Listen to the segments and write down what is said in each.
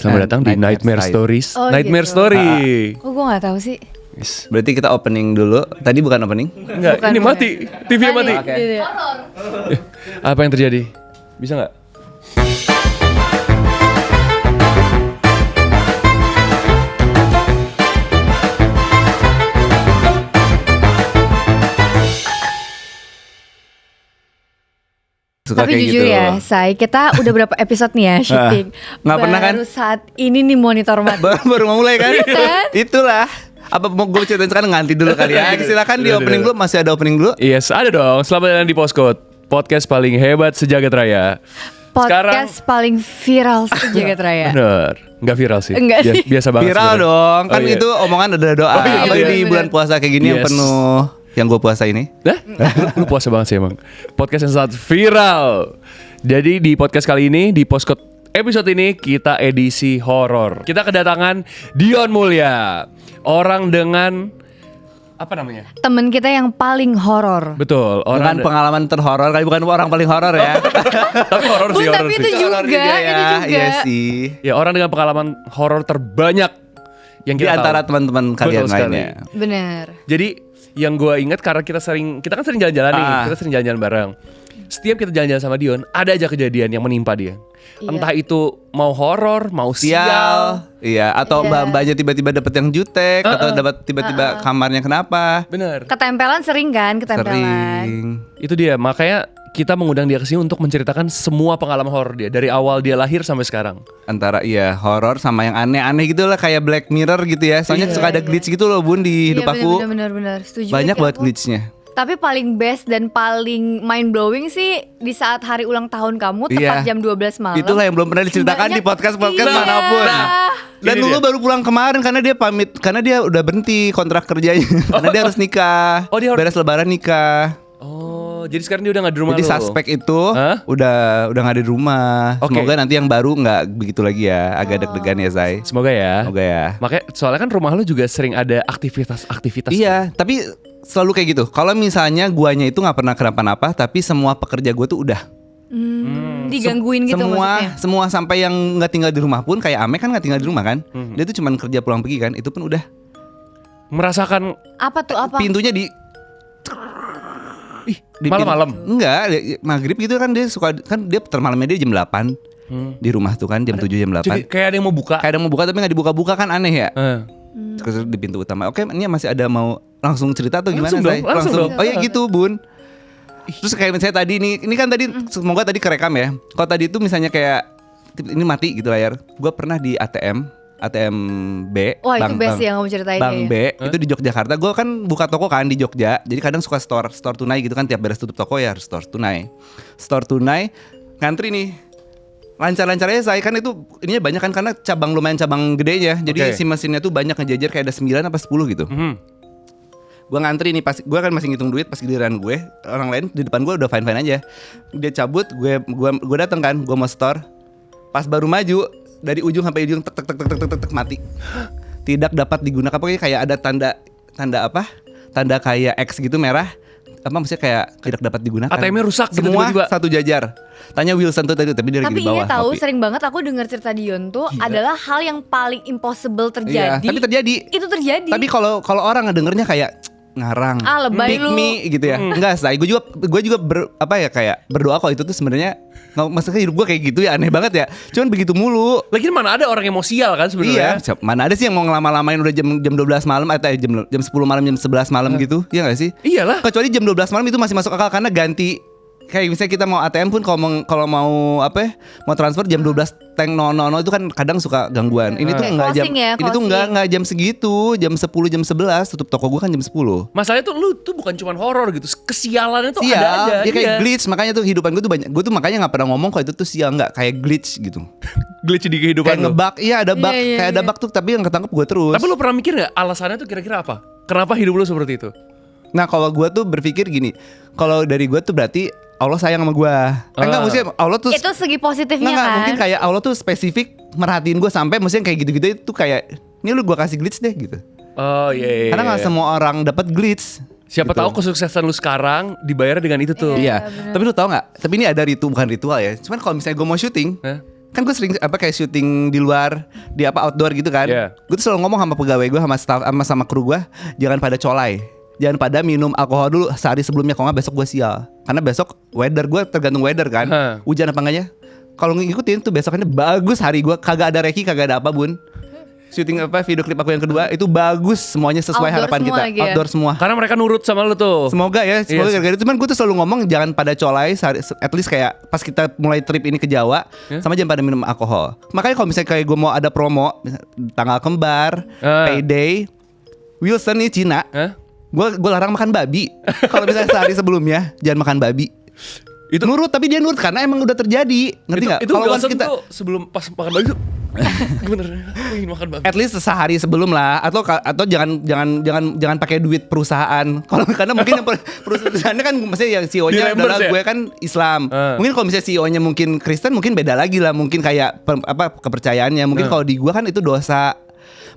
Selamat datang di Nightmare Stories. Nightmare gitu. Story. Kok gue gak tahu sih? Yes. Berarti kita opening dulu. Tadi bukan opening? Enggak, Bukan, ini bukan. mati. TV-nya mati. Oke. Apa yang terjadi? Bisa nggak? Suka Tapi kayak jujur gitu. ya, Say, kita udah berapa episode nih ya syuting. nggak pernah kan? Baru saat ini nih monitor mati. Baru mau mulai kan? Kan? Itulah. Apa mau gue ceritain sekarang nganti dulu kali ya? Silakan di opening dulu. Masih ada opening dulu? Yes, ada dong. Selamat datang di Postcode, podcast paling hebat sejagat raya. Podcast paling viral sejagat raya. Bener, nggak viral sih. Enggak sih. Biasa banget. Viral sebenarnya. dong. Kan Oh, iya. itu omongan ada doa. Oh, iya, Apalagi bener, di bulan puasa kayak gini yang Yes. penuh. Yang gue puasa ini. Dah? Lu puasa banget sih emang. Podcast yang sangat viral. Jadi di podcast kali ini, di Postcode episode ini kita edisi horor. Kita kedatangan Dion Mulya, orang dengan apa namanya? Temen kita yang paling horor. Betul, Bukan orang pengalaman terhoror kali, bukan orang paling horor ya. tapi horor sih, horor Tapi sih. itu juga, Horor juga itu juga. Iya sih. Ya, orang dengan pengalaman horor terbanyak yang Di kita antara tahu. teman-teman kalian Betul sekali. lainnya. Bener. Jadi yang gue ingat karena kita kan sering jalan-jalan nih, kita sering jalan-jalan bareng. Setiap kita jalan-jalan sama Dion, ada aja kejadian yang menimpa dia. Iya. Entah itu mau horor, mau Sial. sial. Iya, atau Iya. mbak-mbaknya tiba-tiba dapet yang jutek atau dapat tiba-tiba kamarnya kenapa? Bener. Ketempelan sering kan? Ketempelan. Sering. Itu dia, makanya kita mengundang dia ke sini untuk menceritakan semua pengalaman horor dia dari awal dia lahir sampai sekarang. Antara iya horor sama yang aneh-aneh gitu lah, kayak Black Mirror gitu ya. Soalnya suka ada glitch gitu loh Bun di hidup aku. Bener. Setuju. Banyak kayak banget aku. glitchnya. Tapi paling best dan paling mind blowing sih di saat hari ulang tahun kamu tepat Iya. jam 12 malam. Itulah yang belum pernah diceritakan di podcast-podcast Iya. manapun. Dan Ini Lulu dia. baru pulang kemarin karena dia pamit, karena dia udah berhenti kontrak kerjanya. Karena dia harus nikah. Oh, dia harus- beres lebaran nikah. Oh, jadi sekarang dia udah gak di rumah Jadi lu? suspek itu Hah? udah nggak ada di rumah. Oke. Semoga nanti yang baru nggak begitu lagi ya. Agak deg-degan ya, Zai. Semoga ya. Semoga ya. Makanya soalnya kan rumah lu juga sering ada aktivitas. Iya, tapi selalu kayak gitu. Kalau misalnya guanya itu nggak pernah kenapa-napa, tapi semua pekerja gue tuh udah. Digangguin gitu maksudnya. Semua sampai yang nggak tinggal di rumah pun, kayak Ame kan nggak tinggal di rumah kan. Dia tuh cuman kerja pulang pergi kan. Itu pun udah. Merasakan Apa tuh apa? Pintunya di malam-malam. Enggak, maghrib gitu kan dia suka, kan dia termalamnya dia jam 8 di rumah tuh kan, jam 7 jam 8. Jadi kayak ada yang mau buka. Kayak ada mau buka tapi nggak dibuka-buka kan, aneh ya. Eh. Di pintu utama. Oke, ini masih ada mau langsung cerita atau gimana? Langsung dong, Zai? langsung dong. Oh iya gitu Bun. Terus kayak misalnya tadi ini kan tadi semoga tadi kerekam ya. Kalau tadi itu misalnya kayak ini mati gitu layar. Gue pernah di ATM B. Wah itu best sih yang kamu ceritain. Bank ya. B itu di Yogyakarta. Gue kan buka toko kan di Jogja. Jadi kadang suka store tunai gitu kan, tiap beres tutup toko ya harus store tunai. Store tunai ngantri nih. Lancar-lancar aja saya kan itu ininya banyak kan karena lumayan cabang gedenya. Jadi Oke. si mesinnya tuh banyak ngejajar kayak ada 9 apa 10 gitu. Gue ngantri nih, pas gue kan masih ngitung duit, pas giliran gue orang lain di depan gue udah fine aja. Dia cabut, gue datang kan, gue mau store. Pas baru maju dari ujung sampai ujung tek mati. Tidak dapat digunakan, pokoknya kayak ada tanda apa? Tanda kayak X gitu merah. Apa maksudnya kayak tidak dapat digunakan. ATM-nya rusak gitu semua tiba-tiba. satu jajar. Tanya Wilson tuh tadi, tapi dia lagi Tapi di bawah. ini tahu ngopi. sering banget aku dengar cerita Dion tuh adalah hal yang paling impossible terjadi. Iya, tapi terjadi. Itu terjadi. Tapi kalau orang ngedengernya kayak ngarang, lebay pick lu. me gitu ya. Enggak, say. Gue juga kayak berdoa kalau itu tuh sebenarnya maksudnya hidup gue kayak gitu ya, aneh banget ya. Cuman begitu mulu. Lagi mana ada orang emosial kan sebenarnya. Iya, mana ada sih yang mau ngelama-lamain udah jam 12 malam atau jam 10 malam, jam 11 malam gitu. Iya gak sih? Iyalah. Kecuali jam 12 malam itu masih masuk akal karena ganti. Kayak misalnya kita mau ATM pun kalau mau apa ya, mau transfer jam 12 teng 00 itu kan kadang suka gangguan. Ini tuh Kayak enggak jam closing ya, ini tuh closing. enggak jam segitu, jam 10 jam 11 tutup toko gua kan jam 10. Masalahnya tuh lu tuh bukan cuma horor gitu, kesialannya tuh Sial, ada aja. dia kayak Iya. glitch, makanya tuh kehidupan gue tuh banyak. Gue tuh makanya nggak pernah ngomong kalau itu tuh sial, nggak kayak glitch gitu. Glitch di kehidupan Kayak lu. ngebug, iya ada bug, Iya, kayak ada iya. bug tuh, tapi yang ketangkep gue terus. Tapi lu pernah mikir gak alasannya tuh kira-kira apa? Kenapa hidup lu seperti itu? Nah kalau gue tuh berpikir gini, kalau dari gue tuh berarti Allah sayang sama gue. Enggak, maksudnya Allah tuh itu segi positifnya nggak, kan. mungkin kayak Allah tuh spesifik merhatiin gue sampai maksudnya kayak gitu-gitu itu kayak ini lu gue kasih glitch deh gitu. Oh iya. Karena nggak semua orang dapat glitch. Siapa gitu. tahu kesuksesan lu sekarang dibayar dengan itu tuh. Iya, tapi lu tau nggak? Tapi ini ada bukan ritual ya. Cuman kalau misalnya gue mau syuting, Hah? kan gue sering kayak syuting di luar, di outdoor gitu kan. Yeah. Gue tuh selalu ngomong sama pegawai gue, sama staff, sama kru gue, jangan pada colai, jangan pada minum alkohol dulu sehari sebelumnya, kalau nggak besok gue sial. Karena besok weather gue tergantung weather kan, hujan apa enggaknya. Kalau ngikutin tuh besokannya bagus hari gue, kagak ada reki, kagak ada apa bun. Syuting video klip aku yang kedua itu bagus, semuanya sesuai Outdoor harapan semua kita. lagi ya? Outdoor semua. Karena mereka nurut sama lu tuh. Semoga ya, semoga Yes. gara-gara itu. Cuman gue tuh selalu ngomong jangan pada colai, at least kayak pas kita mulai trip ini ke Jawa, sama jangan pada minum alkohol. Makanya kalau misalnya kayak gue mau ada promo, tanggal kembar, payday, Wilson nih Cina, gue larang makan babi. Kalau misalnya sehari sebelumnya jangan makan babi. Itu nurut, tapi dia nurut karena emang udah terjadi, ngerti nggak? Itu Kalau Wilson kita tuh sebelum pas makan babi tuh bener, aku ingin makan babi. at least sehari sebelum lah, atau jangan pakai duit perusahaan. Kalau karena mungkin yang perusahaannya kan maksudnya yang CEO-nya Di-reimburse adalah ya? gue kan Islam. Mungkin kalau misalnya CEO-nya mungkin Kristen mungkin beda lagi lah, mungkin kayak kepercayaannya. Mungkin kalau di gue kan itu dosa.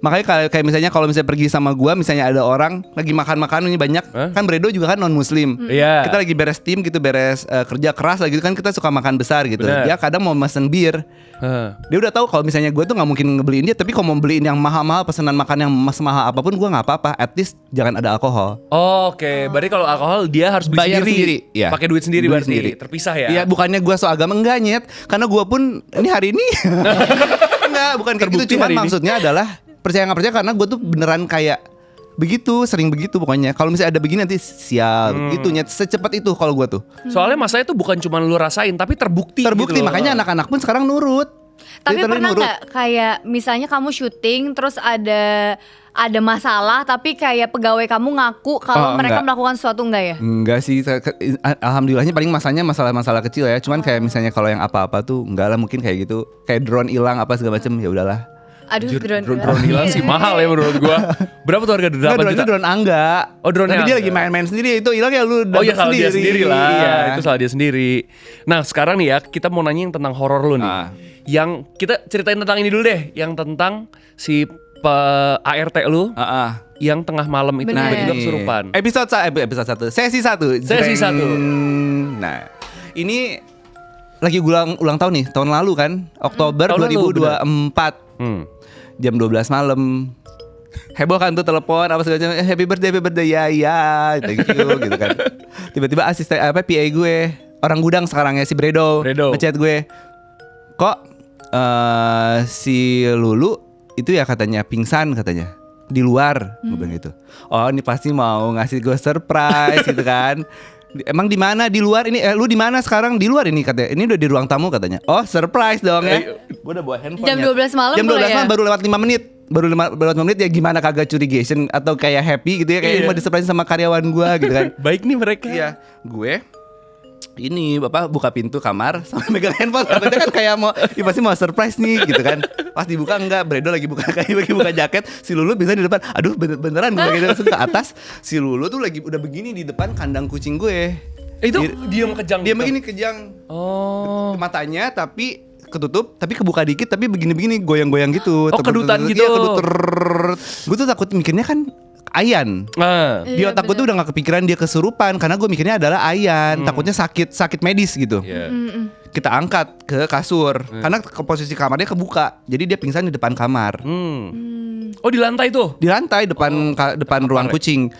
Makanya kayak misalnya kalau misalnya pergi sama gua, misalnya ada orang lagi makan ini banyak, kan Bredo juga kan non muslim. Iya. Kita lagi beres tim gitu, beres kerja keras lagi gitu kan, kita suka makan besar gitu. Bener. Dia kadang mau mesen bir. Dia udah tahu kalau misalnya gua tuh nggak mungkin ngebeliin dia, tapi kalau mau beliin yang mahal-mahal, pesanan makan yang mahal apapun gua nggak apa-apa. At least jangan ada alkohol. Oke, berarti kalau alkohol dia harus beli Bayar sendiri, iya. Pakai duit sendiri Duit berarti. sendiri. Terpisah ya. Iya, bukannya gua so agama, enggak nyet. Karena gua pun ini hari ini enggak, bukan kayak Terbukti gitu. Cuman hari ini. maksudnya adalah percaya nggak percaya, karena gue tuh beneran kayak begitu, sering begitu pokoknya. Kalau misalnya ada begini nanti sial gitu nyet, secepat itu kalau gue tuh. Soalnya masalahnya tuh bukan cuma lu rasain tapi terbukti Terbukti, gitu loh. makanya anak-anak pun sekarang nurut. Tapi Literally pernah nurut. nggak kayak misalnya kamu syuting terus ada masalah tapi kayak pegawai kamu ngaku kalau Oh, mereka enggak. melakukan sesuatu, enggak ya? Enggak sih, alhamdulillahnya paling masalahnya masalah-masalah kecil ya. Cuman kayak misalnya kalau yang apa-apa tuh enggak lah, mungkin kayak gitu, kayak drone hilang apa segala macem, ya udahlah. Aduh, Drone hilang sih mahal ya menurut gua. Berapa tuh harga? 8 Enggak, drone juta? itu drone Angga. Oh, drone Tapi dia Angga. lagi main-main sendiri, itu hilang ya lu Oh iya, dapet salah dia sendiri lah. Iya. Itu salah dia sendiri. Nah sekarang nih ya, kita mau nanya yang tentang horor lu nih. Yang kita ceritain tentang ini dulu deh, yang tentang si ART lu yang tengah malam itu Bener. tiba-tiba ini kesurupan. Episode 1, sesi 1. Sesi 1. Nah, ini lagi ulang tahun nih, tahun lalu kan, Oktober Tahun lalu, 2024. Jam 12 malam. Heboh kan tuh telepon apa segala macam, happy birthday ya thank you gitu kan. Tiba-tiba asisten PA gue, orang gudang sekarang ya, si Bredo. Ngechat gue, kok si Lulu itu ya katanya pingsan katanya di luar. Gue bilang gitu. Oh ini pasti mau ngasih gue surprise gitu kan. Emang di mana? Di luar ini. Lu di mana sekarang? Di luar ini katanya. Ini udah di ruang tamu katanya. Oh surprise dong ya. Gue udah bawa handphone. Jam 12 malam Jam 12 boleh ya? malam baru lewat 5 menit. Baru lewat 5 menit ya, gimana kagak curigation atau kayak happy gitu ya, kayak mau disurprise sama karyawan gue gitu kan. Baik nih mereka. Iya, gue ini bapak buka pintu kamar sambil megang handphone. Katanya kan kayak mau, ya pasti mau surprise nih gitu kan. Pas dibuka enggak, Bredo lagi buka jaket, si Lulu bisa di depan. Aduh beneran gue gitu langsung ke atas. Si Lulu tuh lagi udah begini di depan kandang kucing gue. Itu diam kejang. Dia gitu? begini kejang. Oh. Matanya tapi ketutup, tapi kebuka dikit, tapi begini-begini goyang-goyang gitu. Oh, kedutan gitu. Iya, kedut. Gue tuh takut mikirnya kan Ayan. Di Iya, otak gue tuh udah gak kepikiran dia kesurupan, karena gue mikirnya adalah Ayan. Takutnya sakit medis gitu. Yeah. Kita angkat ke kasur, karena ke posisi kamarnya kebuka, jadi dia pingsan di depan kamar. Oh di lantai tuh? Di lantai depan ruang kucing.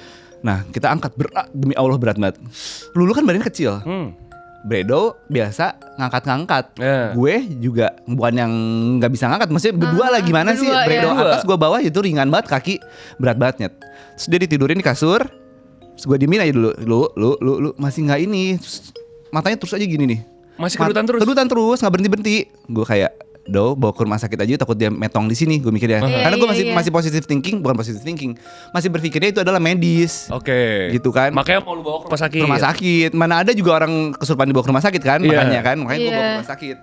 Nah kita angkat, demi Allah berat banget. Lulu kan badannya kecil. Bredo biasa ngangkat-ngangkat. Gue juga bukan yang nggak bisa ngangkat, maksudnya berdua lah gimana sih? berdua, Bredo ya. atas, gue bawah, itu ringan banget, kaki berat banget nyet. Terus dia ditidurin di kasur, terus gue diemin aja dulu, lu masih nggak ini, terus matanya terus aja gini nih. Masih kedutan terus? Kedutan terus, nggak berhenti. Gue kayak, bawa ke rumah sakit aja, takut dia metong di sini, gue mikirnya. Karena gue masih positive thinking, bukan positive thinking, masih berpikirnya itu adalah medis. Oke. Gitu kan. Makanya mau lu bawa ke rumah sakit. Rumah sakit. Mana ada juga orang kesurupan dibawa ke rumah sakit kan, makanya gue bawa ke rumah sakit.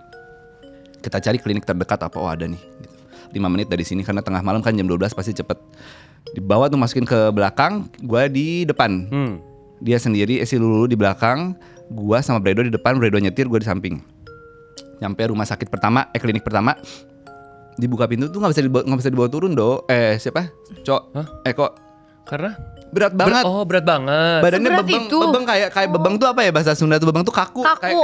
Kita cari klinik terdekat apa, oh ada nih. 5 menit dari sini, karena tengah malam kan jam 12 pasti cepet. Dibawa tuh, masukin ke belakang, gue di depan. Dia sendiri, si Lulu di belakang, gue sama Bredo di depan, Bredo nyetir, gue di samping. Nyampe rumah sakit pertama, klinik pertama, dibuka pintu tuh nggak bisa dibawa turun do. Siapa? Kok Karena Berat banget. Berat banget. Badannya Seberat bebeng, itu? bebeng kayak bebeng tuh apa ya bahasa Sunda tuh, bebeng tuh kaku, Kaku,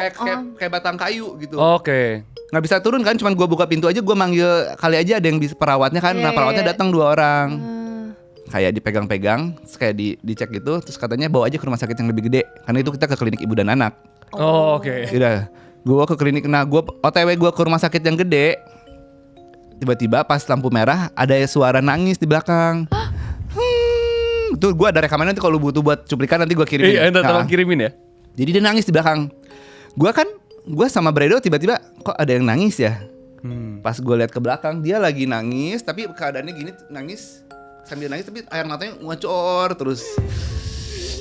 kayak batang kayu gitu. Oke. Nggak bisa turun kan, cuman gua buka pintu aja, gua manggil kali aja ada yang bisa perawatnya kan. Nah, Iya, perawatnya iya. datang 2 orang. Kayak dipegang-pegang, terus kayak dicek gitu, terus katanya bawa aja ke rumah sakit yang lebih gede. Karena itu kita ke klinik ibu dan anak. Oh, oke. Udah, gua ke klinik. Nah, gua OTW gua ke rumah sakit yang gede. Tiba-tiba pas lampu merah ada suara nangis di belakang. Tuh gue ada rekamannya nanti kalau butuh buat cuplikan nanti gue kirimin. Iya, entar tolong Nah, kirimin ya. jadi dia nangis di belakang. Gue sama Bredo tiba-tiba kok ada yang nangis ya. Pas gue lihat ke belakang dia lagi nangis, tapi keadaannya gini, nangis sambil nangis tapi air matanya ngocor terus.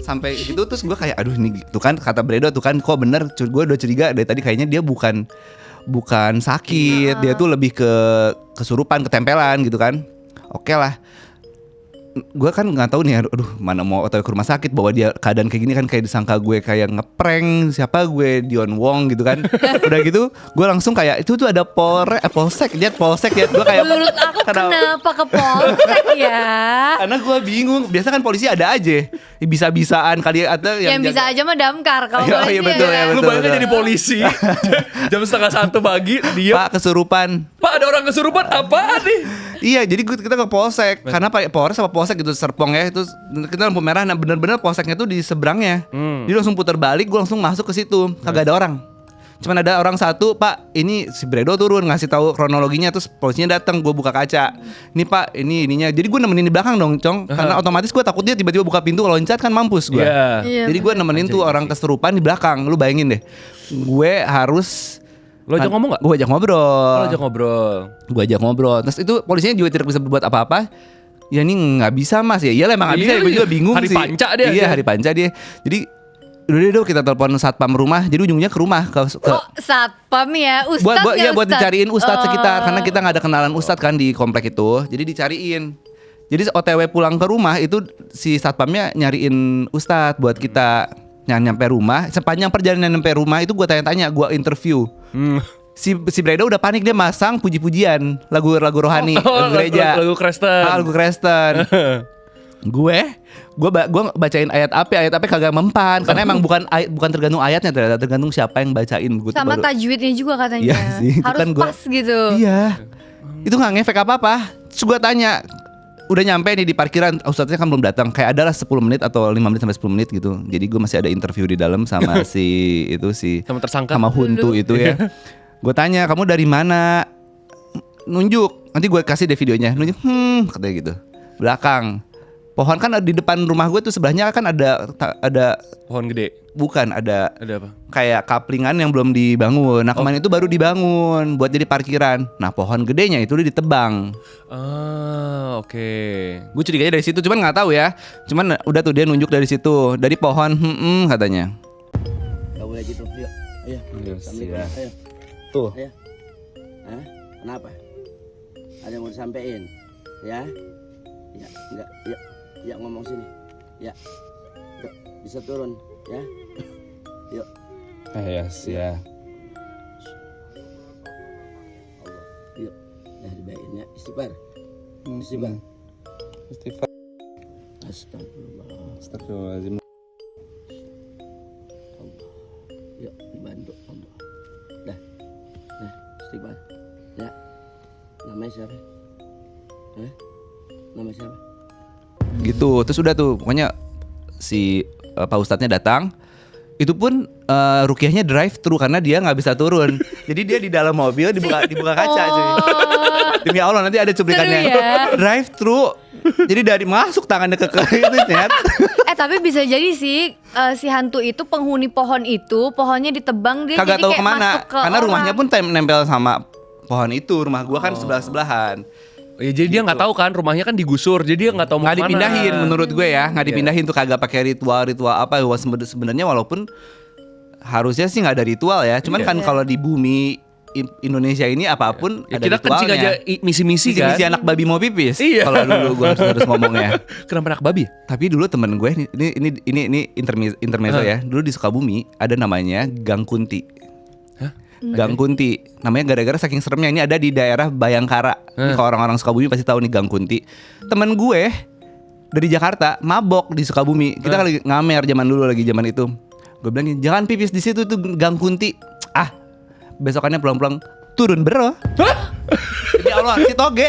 Sampai gitu terus gue kayak aduh ini tuh kan kata Bredo tuh kan kok bener, gue udah curiga dari tadi kayaknya dia bukan sakit, dia tuh lebih ke kesurupan, ketempelan gitu kan. Oke lah. Gue kan nggak tahu nih, aduh mana mau otw ke rumah sakit bawa dia keadaan kayak gini kan, kayak disangka gue kayak ngeprank siapa gue Dion Wong gitu kan. Udah gitu gue langsung kayak itu tuh ada polsek gue kayak Menurut aku kenapa ke polsek ya? karena gue bingung, biasa kan polisi ada aja bisa-bisaan kali atau Yang bisa aja mah damkar kalau Oh, iya, polisi betul, ya. ya, Lu betul. bayangin jadi polisi jam 1:30 pagi dia. Pak kesurupan. Pak ada orang kesurupan apaan nih? Iya, jadi kita ke polsek karena Pak Polres sama polsek gitu Serpong ya, itu kita lampu merah. Nah bener-bener polseknya tuh di seberangnya. Dia langsung putar balik, gue langsung masuk ke situ. Kagak ada orang. Cuman ada orang satu, Pak, ini si Bredo turun ngasih tahu kronologinya, terus polisinya datang, gue buka kaca. Ini Pak, ini ininya. Jadi gue nemenin di belakang dong, Cong. Karena otomatis gue takut dia tiba-tiba buka pintu loncat kan mampus gue. Iya. Iya, Jadi gue nemenin tuh orang kesurupan di belakang. Lu bayangin deh. Gue harus Lo ajak ngomong gak? Gue ajak ngobrol. Lo ajak ngobrol. Gue ajak ngobrol. Terus itu polisinya juga tidak bisa berbuat apa-apa. Ya ini nggak bisa mas ya. Iyalah emang nggak bisa. Iya, Gue juga bingung hari sih. panca dia. Iya hari panca dia. Jadi udah deh kita telepon satpam rumah. Jadi ujungnya ke rumah ke Oh, satpam ya, ustad buat dicariin ustadz Oh. sekitar karena kita nggak ada kenalan ustadz kan di komplek itu. Jadi dicariin. Jadi OTW pulang ke rumah itu si satpamnya nyariin ustadz buat kita nyampe rumah. Sepanjang perjalanan nyampe rumah itu gue tanya-tanya, gue interview. Si Bredo udah panik, dia masang puji-pujian lagu rohani, lagu gereja, lagu Kristen. lagu Kristen. gue bacain ayat apa kagak mempan karena emang bukan tergantung ayatnya, tergantung siapa yang bacain. Sama tajwidnya juga katanya. Iya sih, itu Harus kan gua- pas gitu. Iya, itu nggak ngefek apa-apa. Terus gue tanya, udah nyampe nih di parkiran, ustadznya kan belum datang. Kayak adalah 10 menit atau 5 menit sampai 10 menit gitu. Jadi gue masih ada interview di dalam sama Sama tersangka. sama Huntu itu ya. Gue tanya, kamu dari mana? Nunjuk. Nanti gue kasih deh videonya. Nunjuk, katanya gitu. Belakang. Pohon kan di depan rumah gue tuh sebelahnya kan ada Pohon gede. bukan ada Ada apa? kayak kaplingan yang belum dibangun. Nah kemarin itu baru dibangun buat jadi parkiran. Nah pohon gedenya itu udah ditebang. Ah, oke. Gue curiganya dari situ, cuman nggak tahu ya. Cuman udah tuh dia nunjuk dari situ, dari pohon, katanya. Gak boleh gitu, yuk. Ayo. Assalamualaikum. Ayo. Tuh. Ayo. Hah? Kenapa? Ada yang mau disampaikan? Ya? Ya, enggak. Yuk. Ya ngomong sini. Ya. Yuk. Bisa turun, ya. Yuk. Yes, ya. Allah. Yuk. Ya dibaikin ya. Istighfar. Istighfar. Istighfar. Astagfirullah. Astagfirullahaladzim. Allah. Yuk dibantu Allah. Dah. Nah, istighfar. Ya. Namanya siapa? Hah? Nama siapa? Gitu. Terus udah tuh, pokoknya si Pak Ustadznya datang. Itu pun rukiahnya drive thru karena dia nggak bisa turun. Jadi dia di dalam mobil dibuka kaca cuy. Demi Allah nanti ada cuplikannya. Seru ya. Drive thru. Jadi dari masuk tangannya ke itu net. Tapi bisa jadi sih si hantu itu penghuni pohon itu, pohonnya ditebang dia Kagak jadi tahu kayak kemana. masuk ke Karena orang. rumahnya pun nempel sama pohon itu. Rumah gua kan sebelah-sebelahan. Ya, jadi dia nggak tahu kan rumahnya kan digusur, jadi dia nggak tahu mau Nggak kemana. dipindahin menurut gue ya, nggak dipindahin tuh, kagak pakai ritual apa. Sebenarnya walaupun harusnya sih nggak ada ritual ya, cuman kan kalau di bumi Indonesia ini apapun Ya, ada kita kencing ritualnya. aja misi-misi kan. Misi anak babi mau pipis. Iya. Kalau dulu gue harus ngomongnya. Kenapa anak babi? Tapi dulu temen gue ini intermezzo ya. Dulu di Sukabumi ada namanya Gang Kunti. Gang Kunti. Namanya gara-gara saking seremnya. Ini ada di daerah Bayangkara. Ini kalau orang-orang Sukabumi pasti tahu nih Gang Kunti. Temen gue dari Jakarta mabok di Sukabumi. Kita lagi ngamer zaman itu. Gue bilang jangan pipis di situ tuh Gang Kunti. Besokannya pulang-pulang turun bro. Demi Allah si Toge.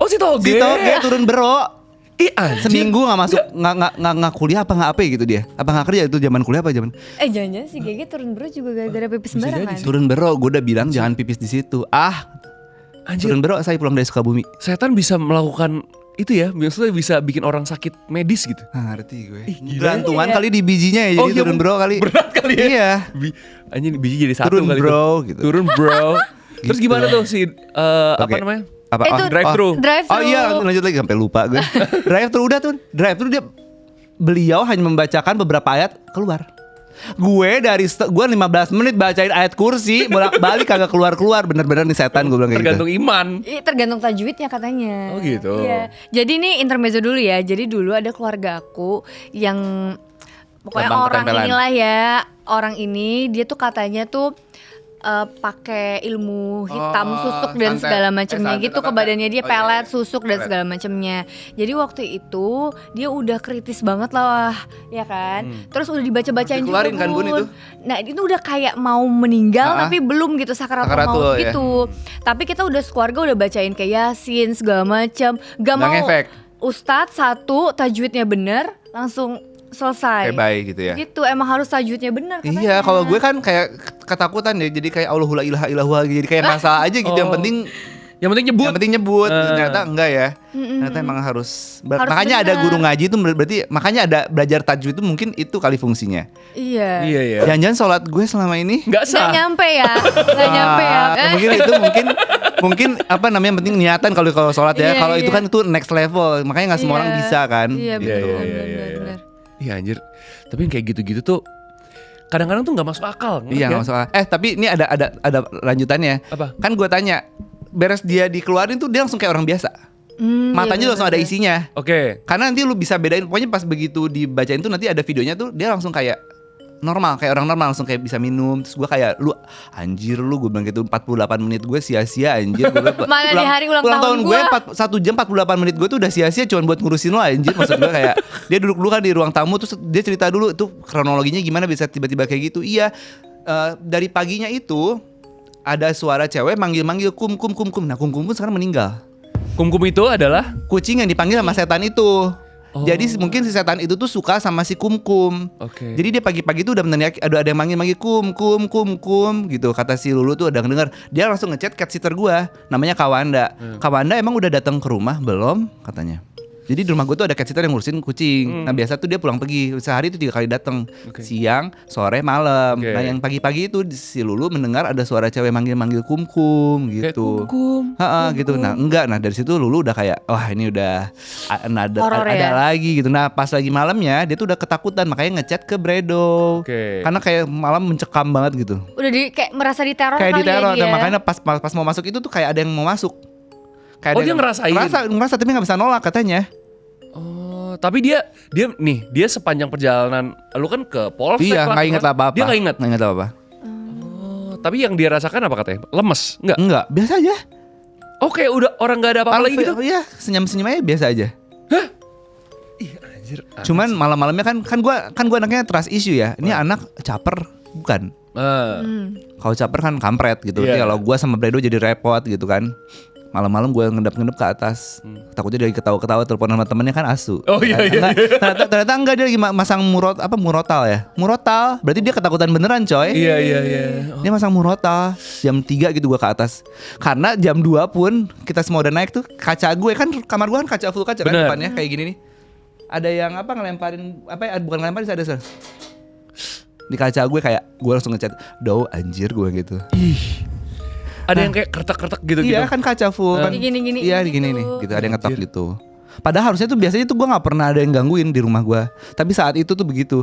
Oh si Toge. Si Toge turun bro. Anjir. Seminggu nggak masuk nggak kuliah apa gitu dia. Apa nggak kerja itu zaman kuliah apa zaman? Jangan-jangan si Gege turun bro juga gara-gara pipis sembarangan. Turun bro. Gue udah bilang jangan pipis di situ. Anjir. Turun bro. Saya pulang dari Sukabumi. Setan bisa melakukan itu ya, maksudnya bisa bikin orang sakit medis gitu. Ngerti gue. Gila. Gelantungan Iya. kali di bijinya ya. Jadi turun bro kali. Berat kali ya. Iya. Anjing biji jadi satu Turun kali bro, tuh. gitu. Turun bro. Terus Gitu. gimana tuh si apa Oke. namanya? Apa? Itu drive-thru. Drive-thru. Oh iya lanjut lagi sampai lupa gue. Drive-thru udah tuh. Drive-thru beliau hanya membacakan beberapa ayat keluar. Gue 15 menit bacain ayat kursi bolak-balik kagak keluar-keluar. Bener-bener nih setan gue bilang kayak Tergantung gitu. iman. Tergantung tajwidnya katanya. Oh, gitu. Iya. Jadi ini intermezzo dulu ya. Jadi dulu ada keluarga aku yang pokoknya Lambang orang ketempelan. inilah ya. Orang ini dia tuh katanya tuh pakai ilmu hitam, susuk dan santet. segala macamnya Santet gitu apa ke badannya dia, iya, pelet, iya. susuk dan Pelet. segala macamnya. Jadi waktu itu dia udah kritis banget lah, ya kan? Terus udah dibaca-bacain juga Dikeluarin kan, Bun, itu? Nah itu udah kayak mau meninggal tapi belum gitu sakaratul Sakaratul, maut ya. gitu. Tapi kita udah sekeluarga udah bacain kayak Yasin segala macam. Gak mau ngefek. Ustadz satu tajwidnya bener langsung selesai. Kayak baik gitu ya. Gitu emang harus tajwidnya bener katanya. Iya, kalau gue kan kayak ketakutan ya, jadi kayak Allahu la ilaha illallah, jadi kayak masalah aja gitu. Yang penting nyebut. Ternyata enggak ya. Ternyata emang harus makanya ada bener. guru ngaji itu berarti makanya ada belajar tajwid itu mungkin itu kali fungsinya. Iya. Iya ya. Jangan-jangan sholat gue selama ini Nggak Nggak sah. nyampe ya. Nggak nyampe ya. mungkin itu mungkin apa namanya penting niatan kalau sholat ya. Iya, Kalau itu iya. kan itu next level. Makanya nggak semua Iya. orang bisa kan. Iya Iya, benar iya, iya, iya. benar. Iya anjir. Tapi yang kayak gitu-gitu tuh kadang-kadang tuh nggak masuk akal. ngerti Iya kan? nggak masalah. Tapi ini ada lanjutannya. Apa? Kan gue tanya, beres dia dikeluarin tuh dia langsung kayak orang biasa. Matanya langsung ada isinya. Oke. Karena nanti lu bisa bedain. Pokoknya pas begitu dibacain tuh nanti ada videonya tuh dia langsung kayak normal, kayak orang normal, langsung kayak bisa minum. Terus gue kayak lu anjir lu, gue bilang gitu 48 menit gue sia-sia anjir. Mana di hari ulang tahun gue gua. 1 jam 48 menit gue tuh udah sia-sia cuma buat ngurusin lo anjir. Maksud gue kayak dia duduk dulu kan di ruang tamu, terus dia cerita dulu tuh kronologinya gimana bisa tiba-tiba kayak gitu. Iya, dari paginya itu ada suara cewek manggil-manggil kum. Nah kum pun sekarang meninggal. Kum-kum itu adalah Kucing yang dipanggil sama setan itu. Oh. Jadi mungkin si setan itu tuh suka sama si kum. Oke. Jadi dia pagi-pagi tuh udah meneriak, ada yang manggil kum gitu. Kata si Lulu tuh udah ngedenger. Dia langsung ngechat cat sitter gua, namanya Kawanda. Kawanda emang udah datang ke rumah belum? Katanya. Jadi di rumah gue tuh ada cat sitter yang ngurusin kucing. Nah biasa tuh dia pulang pergi, sehari tuh 3 kali datang. Oke. Siang, sore, malam. Oke. Nah yang pagi-pagi itu si Lulu mendengar ada suara cewek manggil kum Kayak gitu. kum-kum. Gitu. Nah enggak, nah dari situ Lulu udah kayak wah ini udah Horor ada ya? lagi gitu. Nah pas lagi malamnya dia tuh udah ketakutan, makanya ngechat ke Bredo. Oke. Karena kayak malam mencekam banget gitu. Udah kayak merasa diteror Kayak kali diteror, ya dia. makanya pas mau masuk itu tuh kayak ada yang mau masuk. Kayak Oh, ada dia yang- ngerasain? ngerasa tapi nggak bisa nolak katanya. Oh, tapi dia sepanjang perjalanan lu kan ke Polsek Iya, lah, nggak inget kan? apa-apa. Dia nggak inget. Nggak inget apa-apa. Oh, tapi yang dia rasakan apa katanya? Lemes? Enggak. Enggak, biasa aja. Oke, udah orang nggak ada apa-apa lagi gitu. Iya, senyum-senyum aja biasa aja. Ih, anjir. Cuman malam-malamnya kan gua anaknya trust issue ya. Ini anak caper bukan. Kalau caper kan kampret gitu. Iya. Jadi kalau gua sama Bredo jadi repot gitu kan. Malam-malam gue ngedap-ngedap ke atas. Takutnya dia lagi ketawa-ketawa telepon sama temennya kan asu. Oh, iya, iya, Enggak, ternyata enggak, dia lagi masang murotal ya. Murotal. Berarti dia ketakutan beneran coy. Iya. Oh. Dia masang murotal. Jam 3 gitu gue ke atas. Karena jam 2 pun kita semua udah naik tuh, kaca gue kan, kamar gue kan kaca full kaca kan Bener. depannya kayak gini nih. Ada yang ngelemparin bukan ngelemparin, ada di kaca gue, kayak gue langsung ngechat, "Do anjir," gue gitu. Ada yang kayak kertek-kertek gitu-gitu. Iya kan kaca full kan. Gini-gini Iya gitu. gini nih gitu, ada yang ngetok gitu. Padahal harusnya tuh biasanya tuh gue nggak pernah ada yang gangguin di rumah gue. Tapi saat itu tuh begitu.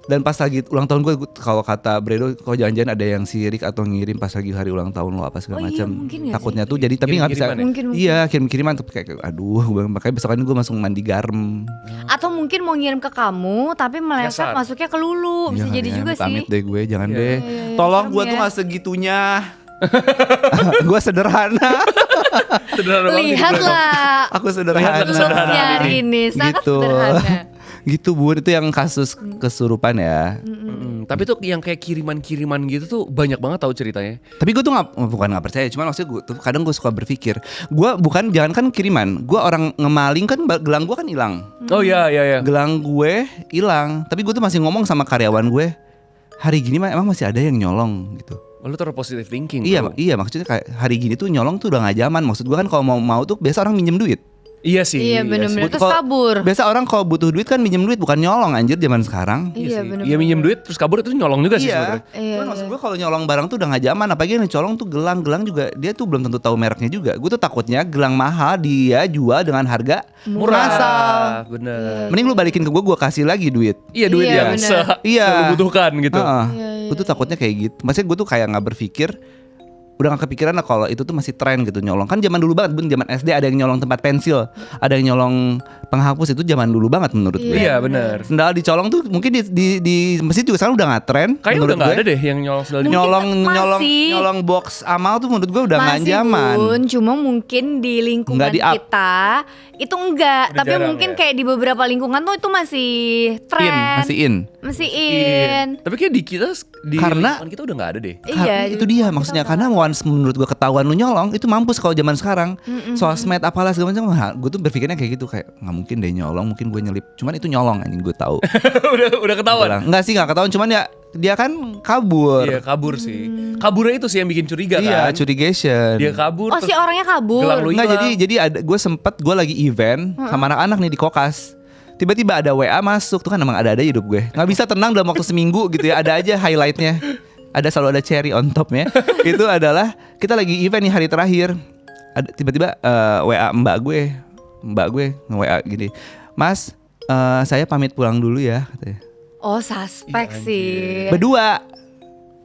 Dan pas lagi ulang tahun gue, kalau kata Bredo, kalau jangan-jangan ada yang sirik atau ngirim pas lagi hari ulang tahun lo apa segala Oh iya, macam. mungkin nggak Takutnya tuh jadi tapi nggak bisa. Kirim-kiriman ya? Mungkin. Iya kirim-kiriman tapi kayak aduh, makanya besokan gue langsung mandi garam. Atau mungkin mau ngirim ke kamu tapi meleset Nyasar. masuknya ke Lulu. Bisa Jangan jadi ya, juga sih. amit deh gue, jangan Iya. deh. Iya, Tolong serem gue ya. tuh nggak segitunya. Gue sederhana. Sederhana banget. Lihatlah Aku sederhana. looknya hari ini sangat Gitu. sederhana. Gitu Bun, itu yang kasus kesurupan ya. Tapi tuh yang kayak kiriman-kiriman gitu tuh banyak banget tahu ceritanya. Tapi gue tuh bukan nggak percaya, cuman maksudnya gue tuh kadang gue suka berpikir, gue bukan jangankan kiriman, gue orang ngemaling kan gelang gue kan hilang, Oh iya. gelang gue hilang, tapi gue tuh masih ngomong sama karyawan gue, hari gini mah emang masih ada yang nyolong gitu. Lu terus positive thinking. Iya, bro. iya maksudnya kayak hari gini tuh nyolong tuh udah nggak zaman. Maksud gue kan kalau mau tuh biasa orang minjem duit. Iya sih. Iya bener-bener terus Kalau- kabur. Biasa orang kalau butuh duit kan minjem duit, bukan nyolong anjir zaman sekarang. Iya Iya bener-bener. minjem duit terus kabur itu nyolong juga sih sebenarnya. Iya, Cuman maksud gue kalau nyolong barang tuh udah gak zaman. Apalagi yang colong tuh gelang juga dia tuh belum tentu tahu mereknya juga. Gue tuh takutnya gelang mahal dia jual dengan harga murah. Bener. Mending lu balikin ke gue kasih lagi duit. Iya duit Iya, ya. bener. Iya. Lu butuhkan gitu. Heeh. Iya. Gue tuh takutnya kayak gitu. Maksudnya gue tuh kayak nggak berpikir, udah gak kepikiran lah kalau itu tuh masih tren gitu nyolong. Kan zaman dulu banget Bun, zaman SD ada yang nyolong tempat pensil, ada yang nyolong penghapus, itu zaman dulu banget menurut gue. Iya bener. Sendal dicolong tuh mungkin di masjid juga sekarang udah gak tren. Kayaknya udah menurut nggak gue. ada deh yang nyolong sendal di Masih. nyolong box amal tuh menurut gue udah nggak Masih zaman. Bun, cuma mungkin di lingkungan Nggak di-up. kita itu enggak, Udah tapi jarang mungkin ya? kayak di beberapa lingkungan tuh itu masih tren. Masih in. Masih in. Tapi kayak di kita di Karena- lingkungan kita udah nggak ada deh. Iya, Itu dia maksudnya, karena once menurut gue ketahuan lu nyolong itu mampus kalau zaman sekarang. Sosmed apalah segala macam. Gue tuh berpikirnya kayak gitu, kayak nggak mungkin deh nyolong, mungkin gue nyelip. Cuman itu nyolong anjing, gue tahu. udah ketahuan. Enggak sih, nggak ketahuan, cuman ya dia kan kabur. Iya kabur sih. Kaburnya itu sih yang bikin curiga Iya, kan. curigation. Dia kabur Oh si orangnya kabur. gelang lu Enggak, hilang. jadi ada gue lagi event sama anak-anak nih di Kokas. Tiba-tiba ada WA masuk, tuh kan emang ada hidup gue. Nggak bisa tenang dalam waktu seminggu gitu ya. Ada aja highlightnya. Selalu ada cherry on topnya. Itu adalah kita lagi event nih hari terakhir. Ada tiba-tiba WA mbak gue nge-WA gini, Mas, saya pamit pulang dulu ya, katanya. Oh suspek sih. Berdua,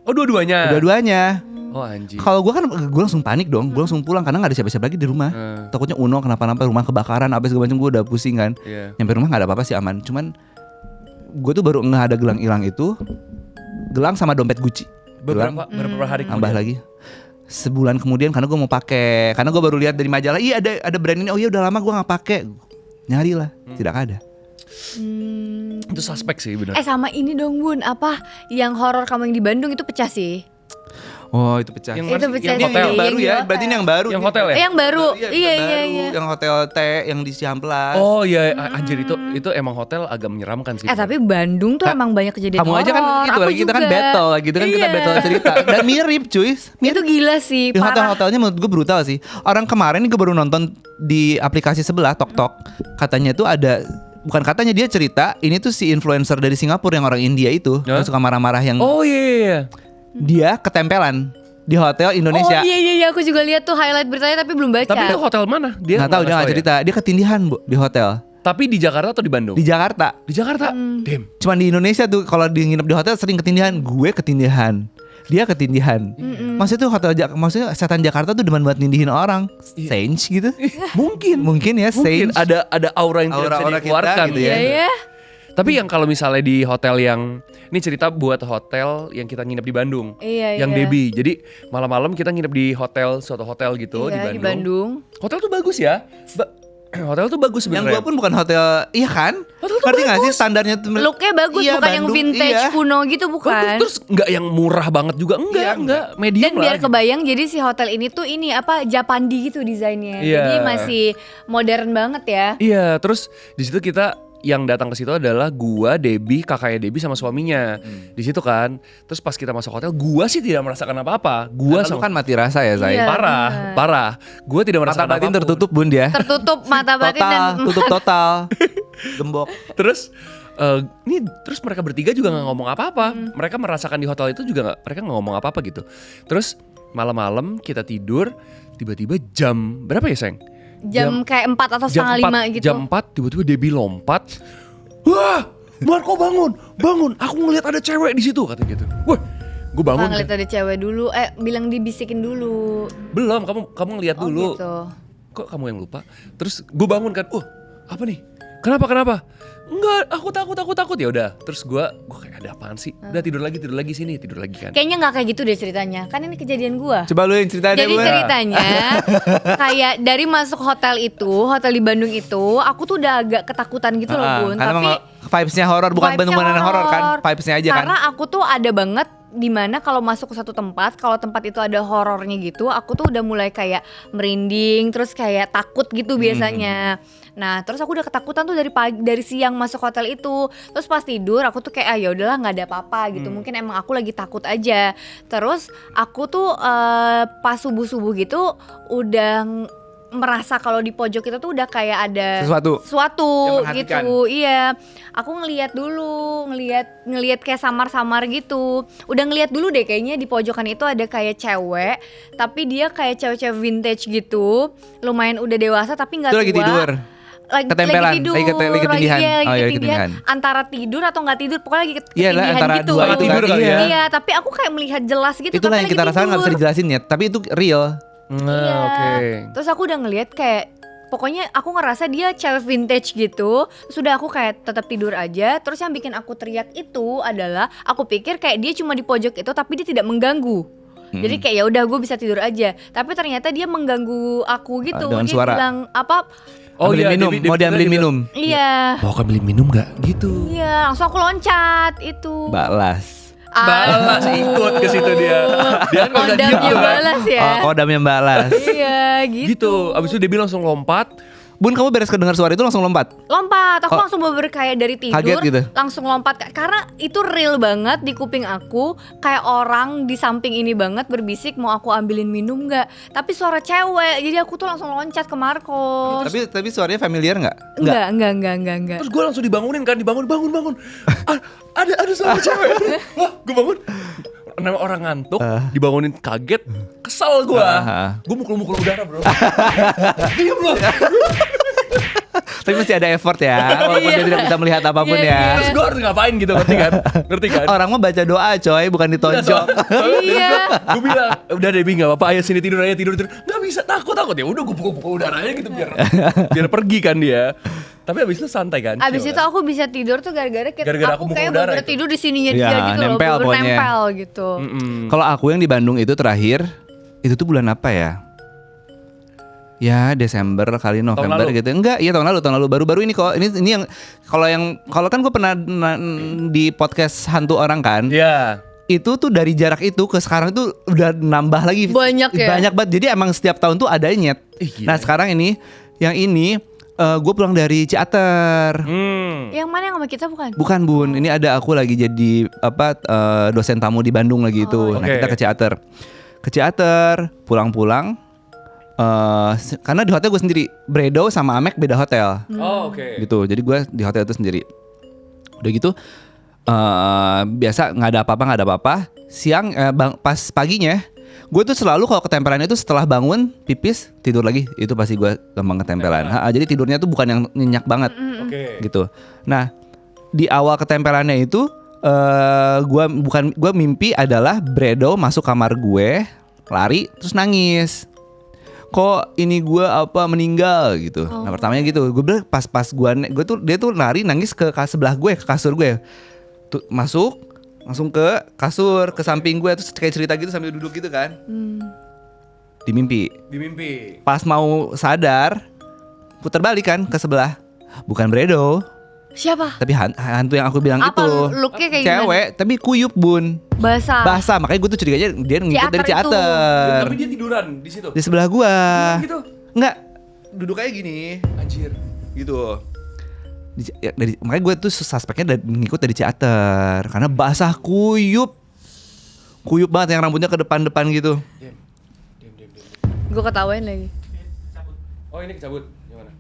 Oh dua-duanya. dua-duanya. Oh anjing. Kalau gue kan gue langsung panik dong, gue langsung pulang karena nggak ada siapa-siapa lagi di rumah. Takutnya Uno kenapa-napa, rumah kebakaran, apa segala macam, gue udah pusing kan. Iya. Nyampe rumah nggak ada apa-apa sih, aman. Cuman gue tuh baru nggak ada gelang hilang itu, gelang sama dompet Gucci. Gelang Beberapa hari tambah lagi. Sebulan kemudian karena gue mau pakai, karena gue baru lihat dari majalah, iya ada brand ini, oh iya udah lama gue nggak pakai, nyari lah, tidak ada. Itu suspek sih bener. Sama ini dong Bun, apa yang horor kamu yang di Bandung itu pecah sih. Oh itu pecah. Yang Itu mana sih? pecah Yang sih. hotel. Yang baru Yang di ya, hotel. berarti ini yang baru. Yang hotel ya? Yang baru. Iya iya baru. iya. Yang hotel T yang di Ciamplas. Oh iya, anjir itu emang hotel agak menyeramkan sih. Tapi Bandung tuh emang banyak kejadian Kamu aja kan horor. itu Aku lagi kita kan juga. battle gitu kan, kita Iya. battle cerita dan mirip cuy. Itu gila sih, Di parah. hotel-hotelnya menurut gue brutal sih. Orang kemarin gue baru nonton di aplikasi sebelah TokTok. Katanya tuh ada, bukan katanya, dia cerita ini tuh si influencer dari Singapura yang orang India itu, Hah? yang suka marah-marah, yang Oh iya. dia ketempelan di hotel Indonesia. Oh iya aku juga lihat tuh highlight beritanya tapi belum baca. Tapi itu hotel mana? Dia Nggak tahu, dia nggak ya? cerita. Dia ketindihan Bu di hotel Tapi di Jakarta atau di Bandung? di Jakarta. Di Jakarta. Damn. Cuman di Indonesia tuh kalau di nginep di hotel sering ketindihan. Gue ketindihan, dia ketindihan. Maksudnya tuh maksudnya setan Jakarta tuh demen buat nindihin orang. Strange gitu. Mungkin ya Mungkin strange. ada aura yang tidak bisa Aura-aura kita dikeluarkan gitu Iya ya. Tapi yang kalau misalnya di hotel yang ini cerita buat hotel yang kita nginep di Bandung. Iya, Yang iya. Debbie. Jadi malam-malam kita nginep di hotel, suatu hotel gitu Iya, di Bandung. Bandung. Hotel tuh bagus ya. Hotel tuh bagus Yang sebenarnya. gua pun bukan hotel, iya kan? Hotel tuh Ngerti nggak sih bagus. standarnya tuh? Looknya bagus, Iya, bukan yang Bandung, vintage iya. kuno gitu Bagus, bukan. terus nggak yang murah banget juga, Iya, enggak, medium Dan biar lah. kebayang jadi si hotel ini tuh ini apa Japandi gitu desainnya. Iya. Jadi masih modern banget ya. Iya, terus di situ kita yang datang ke situ adalah gua, Debbie, kakaknya Debbie sama suaminya. Di situ kan. Terus pas kita masuk hotel, gua sih tidak merasakan apa-apa. Gua Karena lu kan mati rasa ya, Say. Iya. parah. Gua tidak Mata merasakan batin apapun. tertutup Bun dia. Tertutup mata batin Total, dan tutup total. Gembok. Terus terus mereka bertiga juga nggak ngomong apa-apa. Mereka merasakan di hotel itu juga mereka nggak ngomong apa-apa gitu. Terus malam-malam kita tidur, tiba-tiba jam berapa ya, Seng? jam kayak 4 atau setengah 5 gitu. Jam 4 tiba-tiba Debbie lompat. Wah, Marco bangun. Aku ngelihat ada cewek di situ, katanya gitu. Wah, gue bangun. Ngeliat ada cewek dulu, bilang dibisikin dulu. Belum, kamu ngelihat Oh dulu. gitu. Kok kamu yang lupa? Terus gue bangun kan, apa nih? Kenapa? Enggak, aku takut. Ya udah. Terus gue kayak ada apaan sih? Udah tidur lagi kan. Kayaknya nggak kayak gitu deh ceritanya. Kan ini kejadian gua. Coba lu yang ceritain deh, Jadi Bun. ceritanya kayak dari masuk hotel di Bandung itu, aku tuh udah agak ketakutan gitu loh, Bun. Karena Tapi emang vibes-nya horor, bukan vibes-nya bener-bener horor kan? Vibes-nya aja kan. Karena aku tuh ada banget dimana kalau masuk ke satu tempat, kalau tempat itu ada horornya gitu, aku tuh udah mulai kayak merinding, terus kayak takut gitu biasanya. Nah, terus aku udah ketakutan tuh dari siang masuk hotel itu. Terus pas tidur aku tuh kayak ya udahlah nggak ada apa-apa gitu. Mungkin emang aku lagi takut aja. Terus aku tuh pas subuh-subuh gitu udah merasa kalau di pojok itu tuh udah kayak ada Yang sesuatu menghatikan. gitu. Iya. Aku ngelihat kayak samar-samar gitu. Udah ngelihat dulu deh kayaknya di pojokan itu ada kayak cewek, tapi dia kayak cewek-cewek vintage gitu. Lumayan udah dewasa tapi enggak Itu tua. lagi tidur. Ketempelan, lagi tidur, lagi ketindihan. lagi Oh, iya, ketindihan. ketindihan. Antara tidur atau nggak tidur, pokoknya lagi Iya lah, ketindihan antara gitu. dua itu tidur kan. kali ya. Iya, tapi aku kayak melihat jelas gitu. Itulah tapi yang lagi kita rasakan nggak bisa tidur. dijelasin ya, tapi itu real. Iya. Oke. Terus aku udah ngelihat kayak pokoknya aku ngerasa dia cewek vintage gitu. Sudah aku kayak tetap tidur aja. Terus yang bikin aku teriak itu adalah aku pikir kayak dia cuma di pojok itu tapi dia tidak mengganggu. Jadi kayak ya udah gue bisa tidur aja. Tapi ternyata dia mengganggu aku gitu. Dengan Dia suara. bilang apa? Ambilin minum, mau diambilin juga, minum. Iya. Mau kan beli minum gak? Gitu. Iya, langsung aku loncat itu. Balas. Balas ikut ke situ dia. Dia kan udah Kodamnya diem tuh kan. balas ya. Oh, kodamnya balas. Iya gitu. Gitu. Abis itu dia bilang langsung lompat. Bun, kamu beres kedengar suara itu langsung lompat. Lompat, aku Oh. langsung bener kayak dari tidur Kaget gitu? langsung lompat karena itu real banget di kuping aku, kayak orang di samping ini banget berbisik mau aku ambilin minum nggak, tapi suara cewek, jadi aku tuh langsung loncat ke Marcos. Tapi suaranya familiar nggak? Enggak. Terus gue langsung dibangunin kan, bangun. Ada suara cewek. Wah, gue bangun. Nama orang ngantuk, dibangunin kaget, kesel gue. Gue mukul-mukul udara bro. Diam loh. Tapi masih ada effort ya, walaupun dia tidak bisa melihat apapun Iya, ya. Terus gue harus ngapain gitu, ngerti kan? Orang mah baca doa coy, bukan ditonjok. Iya. Gue bilang, udah Debbie nggak apa-apa, ayo sini tidur aja tidur. Nggak bisa, takut ya. Udah gue pukul udaranya gitu biar pergi kan dia. Tapi abis itu santai kan. Abis chill itu kan? aku bisa tidur tuh gara-gara Gara-gara aku aku mukul kayak udara bener itu. tidur di sininya dia Ya, gitu loh, nempel bener pokoknya. nempel gitu. Kalau aku yang di Bandung itu terakhir, itu tuh bulan apa ya? Ya Desember kali November lalu? gitu. Enggak, iya tahun lalu baru-baru ini kok. Ini yang kalau kan gue pernah di podcast hantu orang kan. Iya. Itu tuh dari jarak itu ke sekarang itu udah nambah lagi. Banyak ya? Banyak banget. Jadi emang setiap tahun tuh ada nyet. Ih, gila. Nah sekarang ini gue pulang dari Ciater. Yang mana yang sama kita bukan? Bukan Bun, ini ada aku lagi jadi dosen tamu di Bandung lagi itu. Nah Oke. kita ke Ciater, pulang-pulang. Karena di hotel gue sendiri, Bredo sama Amek beda hotel. Oh oke. Gitu. Jadi gue di hotel itu sendiri. Udah gitu biasa nggak ada apa-apa. Siang pas paginya gue tuh selalu kalau ketempelan itu setelah bangun pipis tidur lagi, itu pasti gue gampang ketempelan. Jadi tidurnya tuh bukan yang nyenyak banget Oke. gitu. Nah di awal ketempelannya itu gue mimpi adalah Bredo masuk kamar gue, lari terus nangis. Kok ini gue meninggal gitu. Nah pertamanya gitu. Gue bilang pas dia tuh lari nangis ke sebelah gue, ke kasur gue. Tuh, masuk langsung ke kasur, ke samping gue, terus kayak cerita gitu sambil duduk gitu kan. Di mimpi. Pas mau sadar, putar balik kan ke sebelah. Bukan Bredo, Siapa? tapi hantu yang aku bilang Apa itu. looknya kayak Cewek, tapi kuyup Bun. Basah, makanya gue tuh curiganya dia ngikut dari Ciater itu. Ciater. Tapi dia tiduran di situ. Di sebelah gua. Gitu. Enggak, duduk kayak gini. Anjir. Gitu. Makanya gue tuh suspeknya ngikut dari Ciater karena basah kuyup banget yang rambutnya ke depan gitu. Diam. Gue ketawain lagi. Oh ini kecabut. Yang mana?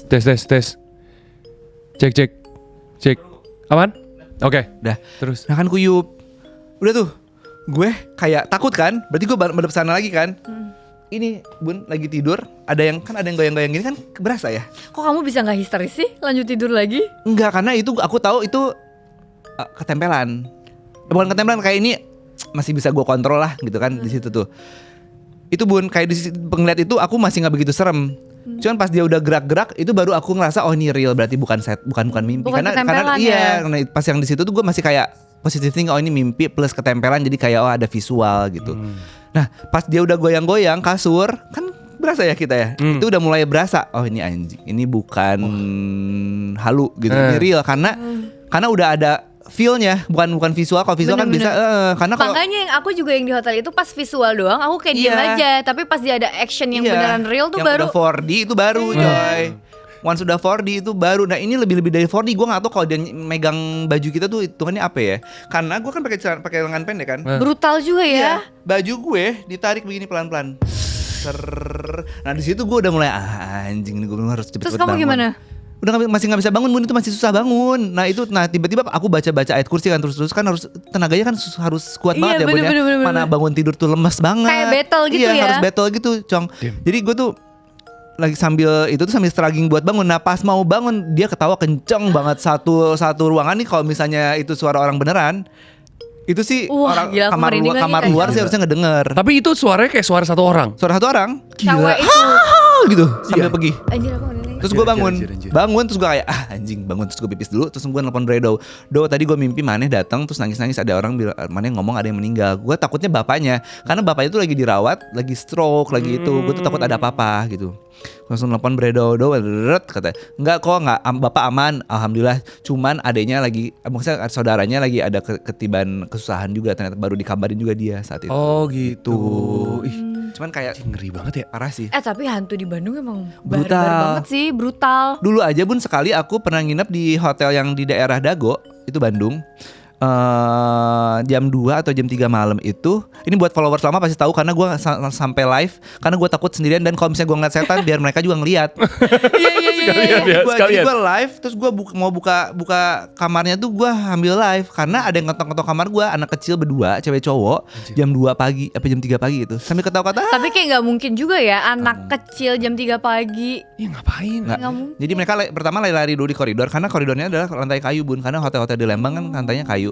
Tes. Cek. Aman? Oke. Udah. Terus. Nah kan kuyup. Udah tuh. Gue kayak takut kan. Berarti gue madep sana lagi kan. Ini Bun lagi tidur, ada yang goyang-goyang gini kan berasa ya? Kok kamu bisa nggak histeris sih? Lanjut tidur lagi? Enggak, karena itu aku tahu itu ketempelan. Bukan ketempelan, kayak ini masih bisa gue kontrol lah gitu kan di situ tuh. Itu Bun, kayak di ngeliat itu aku masih nggak begitu serem. Cuman pas dia udah gerak-gerak itu baru aku ngerasa oh ini real, berarti bukan mimpi. Bukan karena ketempelan iya, ya? karena pas yang di situ tuh gue masih kayak positive thinking, oh ini mimpi plus ketempelan, jadi kayak oh ada visual gitu. Nah pas dia udah goyang-goyang kasur kan berasa ya kita ya, itu udah mulai berasa oh ini anjing, ini bukan halu gitu, ini real karena udah ada feel-nya, bukan visual. Kalau visual kan bisa karena kalau Makanya yang aku juga yang di hotel itu pas visual doang aku kayak diem aja, tapi pas dia ada action yang beneran real tuh yang baru udah 4D itu baru coy. Once sudah 4D itu baru. Nah ini lebih dari 4D. Gue nggak tahu kalau dia megang baju kita tuh hitungannya apa ya. Karena gue kan pakai lengan pendek kan. brutal juga ya. Iya, baju gue ditarik begini pelan-pelan. Nah di situ gue udah mulai anjing nih, gue harus cepet-cepet Terus kamu bangun. gimana? Udah masih nggak bisa bangun, Bun, itu masih susah bangun. Nah tiba-tiba aku baca ayat kursi kan terus kan harus tenaganya kan harus kuat banget ya, Bun ya. bener. Mana bangun tidur tuh lemes banget. Kayak battle gitu iya, ya. harus battle gitu, Cong. Jadi gue tuh lagi sambil struggling buat bangun. Nah pas mau bangun dia ketawa kenceng banget satu ruangan nih. Kalau misalnya itu suara orang beneran, itu sih Wah, orang gila, aku merinding kamar lagi. luar sih harusnya ngedenger. Tapi itu suaranya kayak suara satu orang. Suara satu orang Cewek itu. gitu sambil pergi. Anjir aku merinding. Terus gue bangun, Anjir. bangun terus gue kayak anjing bangun, terus gue pipis dulu, terus gue nelpon Bredo. Tadi gue mimpi Maneh datang terus nangis ada orang bilang Maneh ngomong ada yang meninggal. Gue takutnya bapaknya, karena bapaknya tuh lagi dirawat, lagi stroke, lagi itu. Gue tuh takut ada apa-apa gitu. Langsung nelpon Bredo, kata enggak kok, enggak, bapak aman, alhamdulillah. Cuman adanya lagi, maksudnya saudaranya lagi ada ketiban kesusahan juga, ternyata baru dikabarin juga dia saat itu. Oh gitu. Ih, Cuman kayak ngeri banget ya. parah sih. Tapi hantu di Bandung emang Brutal. barbar banget sih, brutal. Dulu aja Bun, sekali aku pernah nginep di hotel yang di daerah Dago, itu Bandung. Jam 2 atau jam 3 malam itu. Ini buat followers lama pasti tahu karena gue sampai live. Karena gue takut sendirian, dan kalau misalnya gue ngeliat setan biar mereka juga ngeliat. Sekalian. Jadi gue live, terus gue mau buka kamarnya tuh gue ambil live. Karena ada yang ngetok-ngetok kamar gue, anak kecil berdua, cewek cowok. Jam 2 pagi, apa jam 3 pagi itu sambil ketawa-ketawa. Tapi kayak gak mungkin juga ya anak kecil jam 3 pagi. Ya ngapain? Nggak. Nggak mungkin. Jadi mereka pertama lari-lari dulu di koridor, karena koridornya adalah lantai kayu Bun. Karena hotel-hotel di Lembang kan lantainya kayu.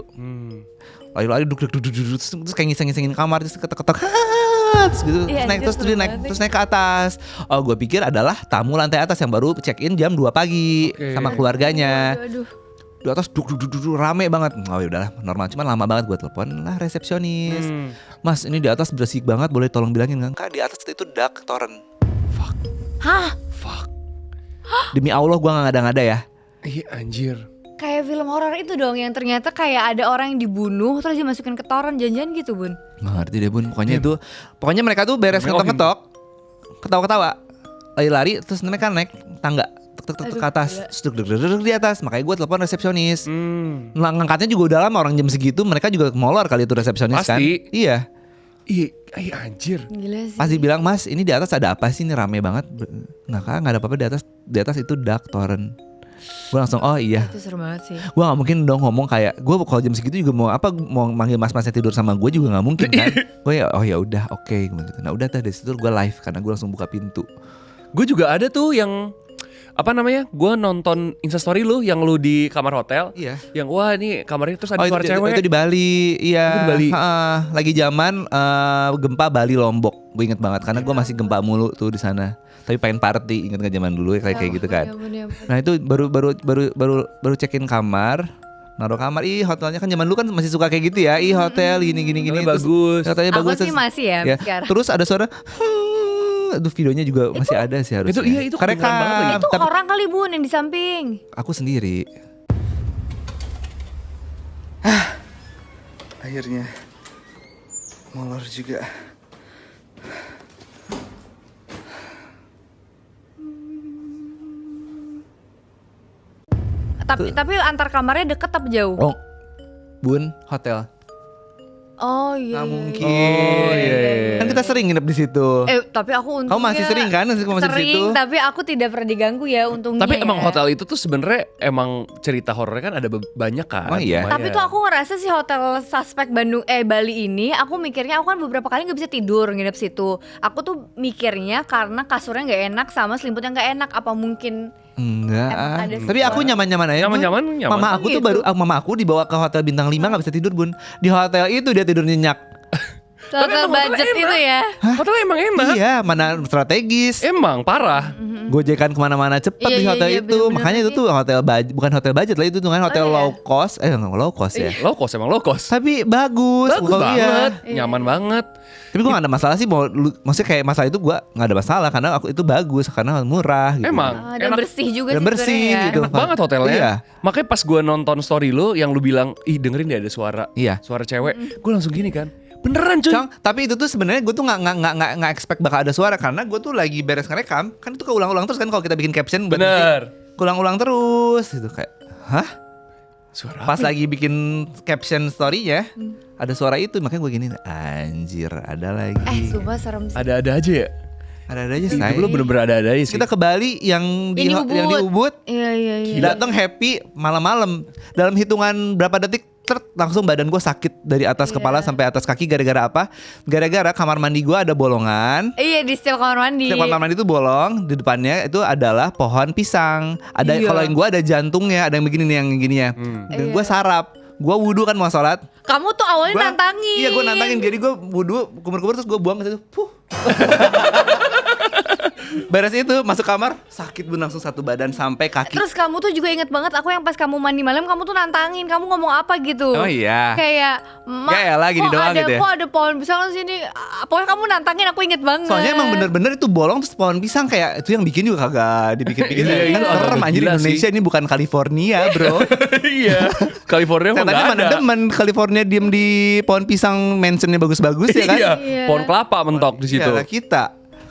Lari-lari duduk terus kayak ngiseng-ngisengin kamar, terus ketok-ketok terus gitu, Iya, terus anjir, terus naik ke atas. Oh gue pikir adalah tamu lantai atas yang baru check in jam 2 pagi sama keluarganya. Aduh. Di atas duduk rame banget. Oh ya udahlah normal, cuman lama banget. Gue telepon lah resepsionis. Mas ini di atas berisik banget, boleh tolong bilangin nggak? Kak di atas itu dark torrent. Hah? Fuck. Demi Allah gue nggak ngada-ngada ya. Ih anjir. Kayak film horor itu dong yang ternyata kayak ada orang yang dibunuh terus dimasukin ke toren, janjian gitu Bun. Nggak ngerti deh Bun. Pokoknya mereka tuh beres ngetok-ngetok, ketawa-ketawa, lari-lari, terus mereka naik tangga tek ke atas, terus duduk di atas. Makanya gue telepon resepsionis. Ngangkatnya juga udah lama, orang jam segitu mereka juga molor kali itu resepsionis kan. Pasti. Iya. Ih anjir. Gila sih. Pasti bilang, Mas ini di atas ada apa sih, ini rame banget. Nah Kak nggak ada apa-apa, di atas itu dark torrent. Gue langsung oh iya. Itu serem banget sih. Gue gak mungkin dong ngomong kayak gue kalau jam segitu juga mau manggil mas-masnya tidur sama gue juga gak mungkin kan. Gue ya oh ya udah oke gitu. Nah udah dari situ gue live karena gue langsung buka pintu. Gue juga ada tuh yang apa namanya? Gue nonton Instastory lu yang lu di kamar hotel. Iya. Yang wah ini kamarnya terus ada suara itu, cewek. itu di Bali. Iya. Itu di Bali. Lagi zaman gempa Bali Lombok. Gue inget banget karena gue masih gempa mulu tuh di sana. Tapi pengen party, inget gak zaman dulu kayak gitu kan. Ya, Nah itu baru check-in kamar, naruh kamar. Hotelnya kan zaman dulu kan masih suka kayak gitu ya. Hotel gini. Hotelnya bagus. Hotelnya Aku bagus. sih masih ya sekarang. Terus ada suara itu videonya juga masih ada sih harusnya. Itu kedengeran banget lagi. Itu orang kali Bun yang di samping. Aku sendiri. Akhirnya molor juga. Tapi antar kamarnya deket apa jauh? Oh, Bun, hotel. Oh iya. Nggak mungkin. Oh, iya. Kan kita sering nginep di situ. Tapi aku untungnya Kamu masih sering kan? Masih di sering, situ. tapi aku tidak pernah diganggu ya untungnya. Tapi emang ya. hotel itu tuh sebenarnya emang cerita horornya kan ada banyak kan. Oh, iya. lumayan. Tapi tuh aku ngerasa sih hotel suspek Bali ini, aku mikirnya aku kan beberapa kali nggak bisa tidur nginep situ. Aku tuh mikirnya karena kasurnya nggak enak sama selimutnya nggak enak. Apa mungkin? Enggak. Emang ada Tapi aku nyaman-nyaman aja. Bun. Nyaman. Mama aku tuh Gitu. mama aku dibawa ke hotel bintang 5 enggak bisa tidur, Bun. Di hotel itu dia tidur nyenyak. Hotel emang budget hotelnya itu ya. Hotelnya emang enak. Iya, mana strategis. Emang parah. Gojekan kemana-mana cepat Iya, di iya, hotel iya, itu. bener-bener Makanya itu lagi. tuh hotel bukan hotel budget lah, itu tuh kan hotel Oh, iya. low cost. Nggak low cost ya. Low cost emang low cost. Tapi bagus. Bagus Kalau iya. banget, Iya. nyaman banget. Tapi gue gak ada masalah sih, maksudnya kayak masalah itu gue gak ada masalah karena aku itu bagus karena murah gitu. Emang Dan enak, bersih juga Dan sih bersih sebenarnya ya. gitu. enak banget hotelnya. Iya. Makanya pas gue nonton story lu yang lu bilang, ih dengerin deh ada suara, Iya. suara cewek. Gue langsung gini kan, beneran cuy. Cong, tapi itu tuh sebenarnya gue tuh nggak expect bakal ada suara karena gue tuh lagi beres ngerekam kan itu keulang-ulang terus kan kalau kita bikin caption buat Bener. musik, keulang-ulang terus gitu kayak hah Suara pas lagi bikin caption story-nya ada suara itu makanya gue gini anjir ada lagi Sumpah serem sih. ada-ada aja ya. ada aja Hidup say. lu bener-bener ada-ada aja sih. Kita ke Bali yang di Yang di yang di Ubud Iya, iya, iya. datang happy malam-malam dalam hitungan berapa detik langsung badan gue sakit dari atas kepala sampai atas kaki gara-gara apa? Gara-gara kamar mandi gue ada bolongan. Iya, di setiap kamar mandi. Setiap kamar mandi itu bolong, di depannya itu adalah pohon pisang. Ada Iya. kalau yang gue ada jantungnya, ada yang begini nih yang gininya. Dan gue sarap. Gue wudhu kan mau sholat. Kamu tuh awalnya nantangin. Iya gue nantangin. Jadi gue wudhu kumur-kumur terus gue buang ke situ. Beres itu masuk kamar sakit bun langsung satu badan sampai kaki. Terus kamu tuh juga inget banget aku yang pas kamu mandi malam kamu tuh nantangin, kamu ngomong apa gitu. Oh iya. Kayak Ya elah, gini kok doang ada, gitu ya. Kok ada pohon pisang di sini. Pokoknya kamu nantangin, aku inget banget. Soalnya emang bener-bener itu bolong terus pohon pisang kayak itu yang bikin juga kagak dipikir-pikir. Iya, Kan itu serem agak anjir gila Indonesia ini bukan California bro. Iya. California mah Katanya nggak mana ada. demen California diem di pohon pisang mansionnya bagus-bagus ya kan. Iya. Iya. Pohon kelapa mentok di situ. Iyalah kita.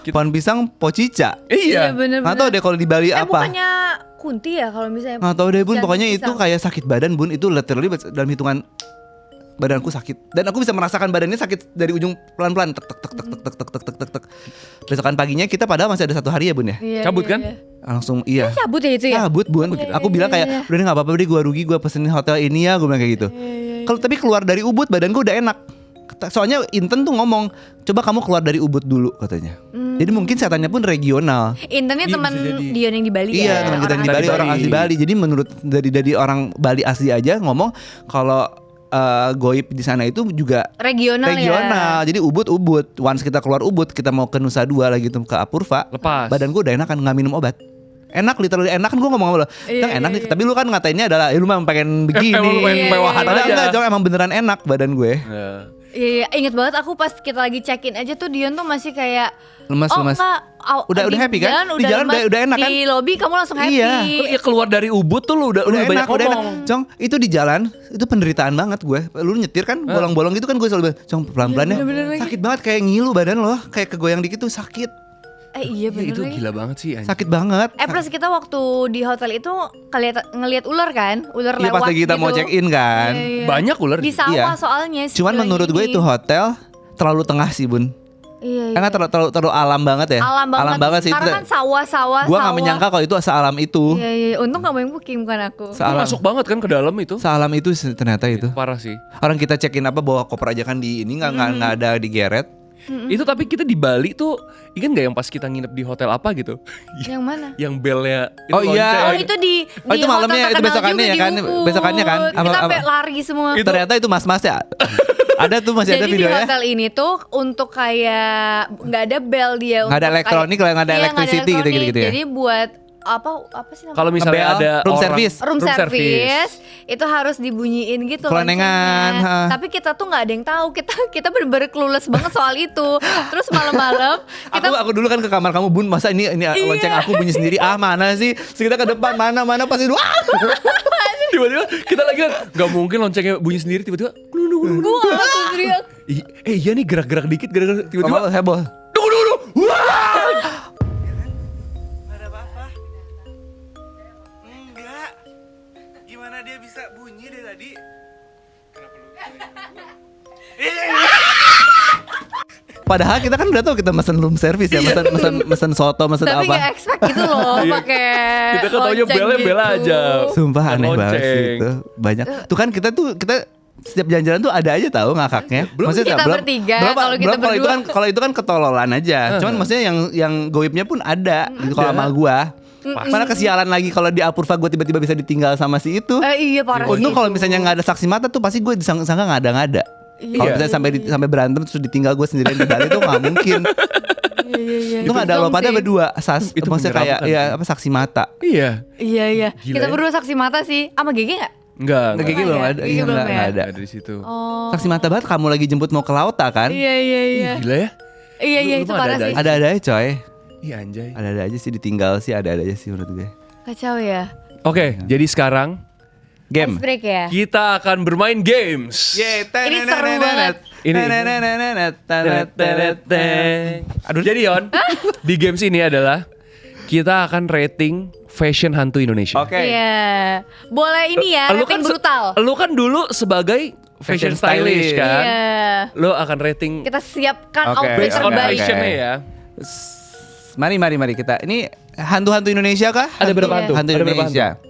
Pohon pisang pocica. Iya. bener-bener. Nggak tahu deh kalau di Bali apa. Bukannya kunti ya kalau misalnya. Nggak tahu deh bun. jantung Pokoknya itu pisang. kayak sakit badan bun. Itu literally dalam hitungan badanku sakit. Dan aku bisa merasakan badannya sakit dari ujung pelan-pelan. Tek tek tek tek tek tek tek tek tek tek. Besokan paginya kita padahal masih ada 1 hari ya bun ya. Iya, Cabut iya, kan? iya. Langsung iya. Cabut ya itu ya. Cabut bun. Aku bilang kayak udah nggak apa-apa deh gue rugi gue pesenin hotel ini ya gue bilang kayak gitu. Kalau tapi keluar dari Ubud badan gue udah enak. Soalnya Inten tuh ngomong coba kamu keluar dari Ubud dulu katanya. Jadi mungkin setannya pun regional. Intennya Iya, teman bisa jadi. Dion yang di Bali ya. Iya teman kita yang di orang Bali asli orang Bali. asli Bali. Jadi menurut dari orang Bali asli aja ngomong kalau goib di sana itu juga regional regional. ya. Jadi Ubud. Once kita keluar Ubud kita mau ke Nusa Dua lagi tuh ke Apurva. Lepas. Badan gue udah enak kan nggak minum obat. Enak literally enak kan gue ngomong sama lo. Cong enak nih. Tapi lu kan ngatainnya adalah lu mah pengen begini. Emang lu pengen mewahan Padahal aja. enggak, Cong emang beneran enak badan gue. Nah. Iya, inget banget aku pas kita lagi check-in aja tuh Dion tuh masih kayak Lemas. enggak, Udah di happy kan? jalan Di jalan lemas. udah enak kan? Di lobby kamu langsung happy. Iya. Ya keluar dari Ubud tuh lu udah banyak udah enak. ngomong. Cong, itu di jalan itu penderitaan banget gue. Lu nyetir kan bolong-bolong gitu kan gue selalu bilang, Cong pelan-pelan ya. bener-bener lagi. Sakit banget kayak ngilu badan lo, kayak kegoyang dikit tuh sakit. Iya Iya, bener itu lagi. gila banget sih anjing. Sakit banget. Plus kita waktu di hotel itu ngelihat ular kan, ular Iya lewat pas lagi kita gitu. mau check in kan. Iya, iya. Banyak ular Di gitu. sawah Iya. soalnya. Cuman sebelah menurut gue ini. itu hotel terlalu tengah sih bun. Iya, iya. Karena terlalu alam banget ya. Alam banget. sih. Karena kan sawah-sawah. Gue nggak menyangka kalau itu sealam itu. Iya, iya. Untung kamu yang booking bukan aku. Itu masuk banget kan ke dalam itu. Sealam itu ternyata itu. Parah sih. Orang kita check in apa bawa koper aja kan di ini nggak ada digeret. Itu tapi kita di Bali tuh ingat nggak yang pas kita nginep di hotel apa gitu? Yang mana? Yang belnya itu Oh, iya. lonceng. Oh itu di itu malamnya, hotel itu terkenal besokannya juga ya di kan? Ubud. Besokannya kan? Kita sampai lari semua. Ternyata itu mas-mas ya. Ada tuh masih ada Jadi di videonya. hotel ini tuh untuk kayak nggak ada bell dia. Nggak ada untuk elektronik lah, nggak ada Iya, electricity elektronik. gitu-gitu ya. Jadi buat apa sih namanya? Kalau misalnya Ngebel, ada room orang- service. room service itu harus dibunyiin gitu Kelenengan, loncengnya. ha. Tapi kita tuh nggak ada yang tahu. Kita bener-bener clueless banget soal itu. Terus malam-malam kita Aku dulu kan ke kamar kamu bun masa ini lonceng aku bunyi sendiri mana sih terus kita ke depan mana pasti Tiba-tiba kita lagi kan nggak mungkin loncengnya bunyi sendiri tiba-tiba gua langsung teriak. iya nih gerak-gerak dikit gerak-gerak tiba-tiba kamu heboh tunggu wah ada apa-apa enggak gimana dia bisa bunyi dari tadi Padahal kita kan udah tahu kita mesen room service ya, mesen soto, mesen Tapi apa. nggak expect gitu loh pakai kita kan taunya lonceng bela gitu. aja. Sumpah Bukan aneh banget lonceng. sih itu. Banyak. Tuh kan kita setiap jalan-jalan tuh ada aja tahu ngakaknya. Belum Maksudnya kita bertiga, kalau kita belum berdua. kalau itu kan ketololan aja. Cuman maksudnya yang goibnya pun ada gitu kalau sama gua. Mana kesialan lagi kalau di Apurva gue tiba-tiba bisa ditinggal sama si itu. Iya parah sih Untung kalau itu. misalnya nggak ada saksi mata tuh pasti gue disangka ngada-ngada. Kalau misalnya sampai berantem terus ditinggal gue sendirian di Bali tuh nggak mungkin. Itu nggak ada lo pada berdua Itu maksudnya kayak menyeramkan ya apa saksi mata. Iya. Iya. Gila Kita ya. berdua saksi mata sih. Sama GG nggak? Enggak. Nggak kayak belum ya? ada, Gigi iya belum nggak ya? ada. Ada di situ. Oh. Saksi mata banget kamu lagi jemput mau ke laut kan? Iya. Gila ya. Iya Lu itu mah parah ada-ada sih. Ada aja coy. Iya anjay. Ada aja sih ditinggal sih ada aja sih menurut gue. Kacau ya. Oke, jadi sekarang Game. Ice break ya. kita akan bermain games. Ini seru banget. Aduh, jadi Yon, di games ini adalah kita akan rating fashion hantu Indonesia. Oke. Iya. Boleh ini ya, Lu rating kan brutal. Lu kan dulu sebagai fashion stylist kan. Iya. Lu akan rating Kita siapkan Oke, outfit based on terbaik. fashionnya ya. Mari kita. Ini hantu-hantu Indonesia kah? Ada berapa hantu? Hantu Ada berapa Indonesia.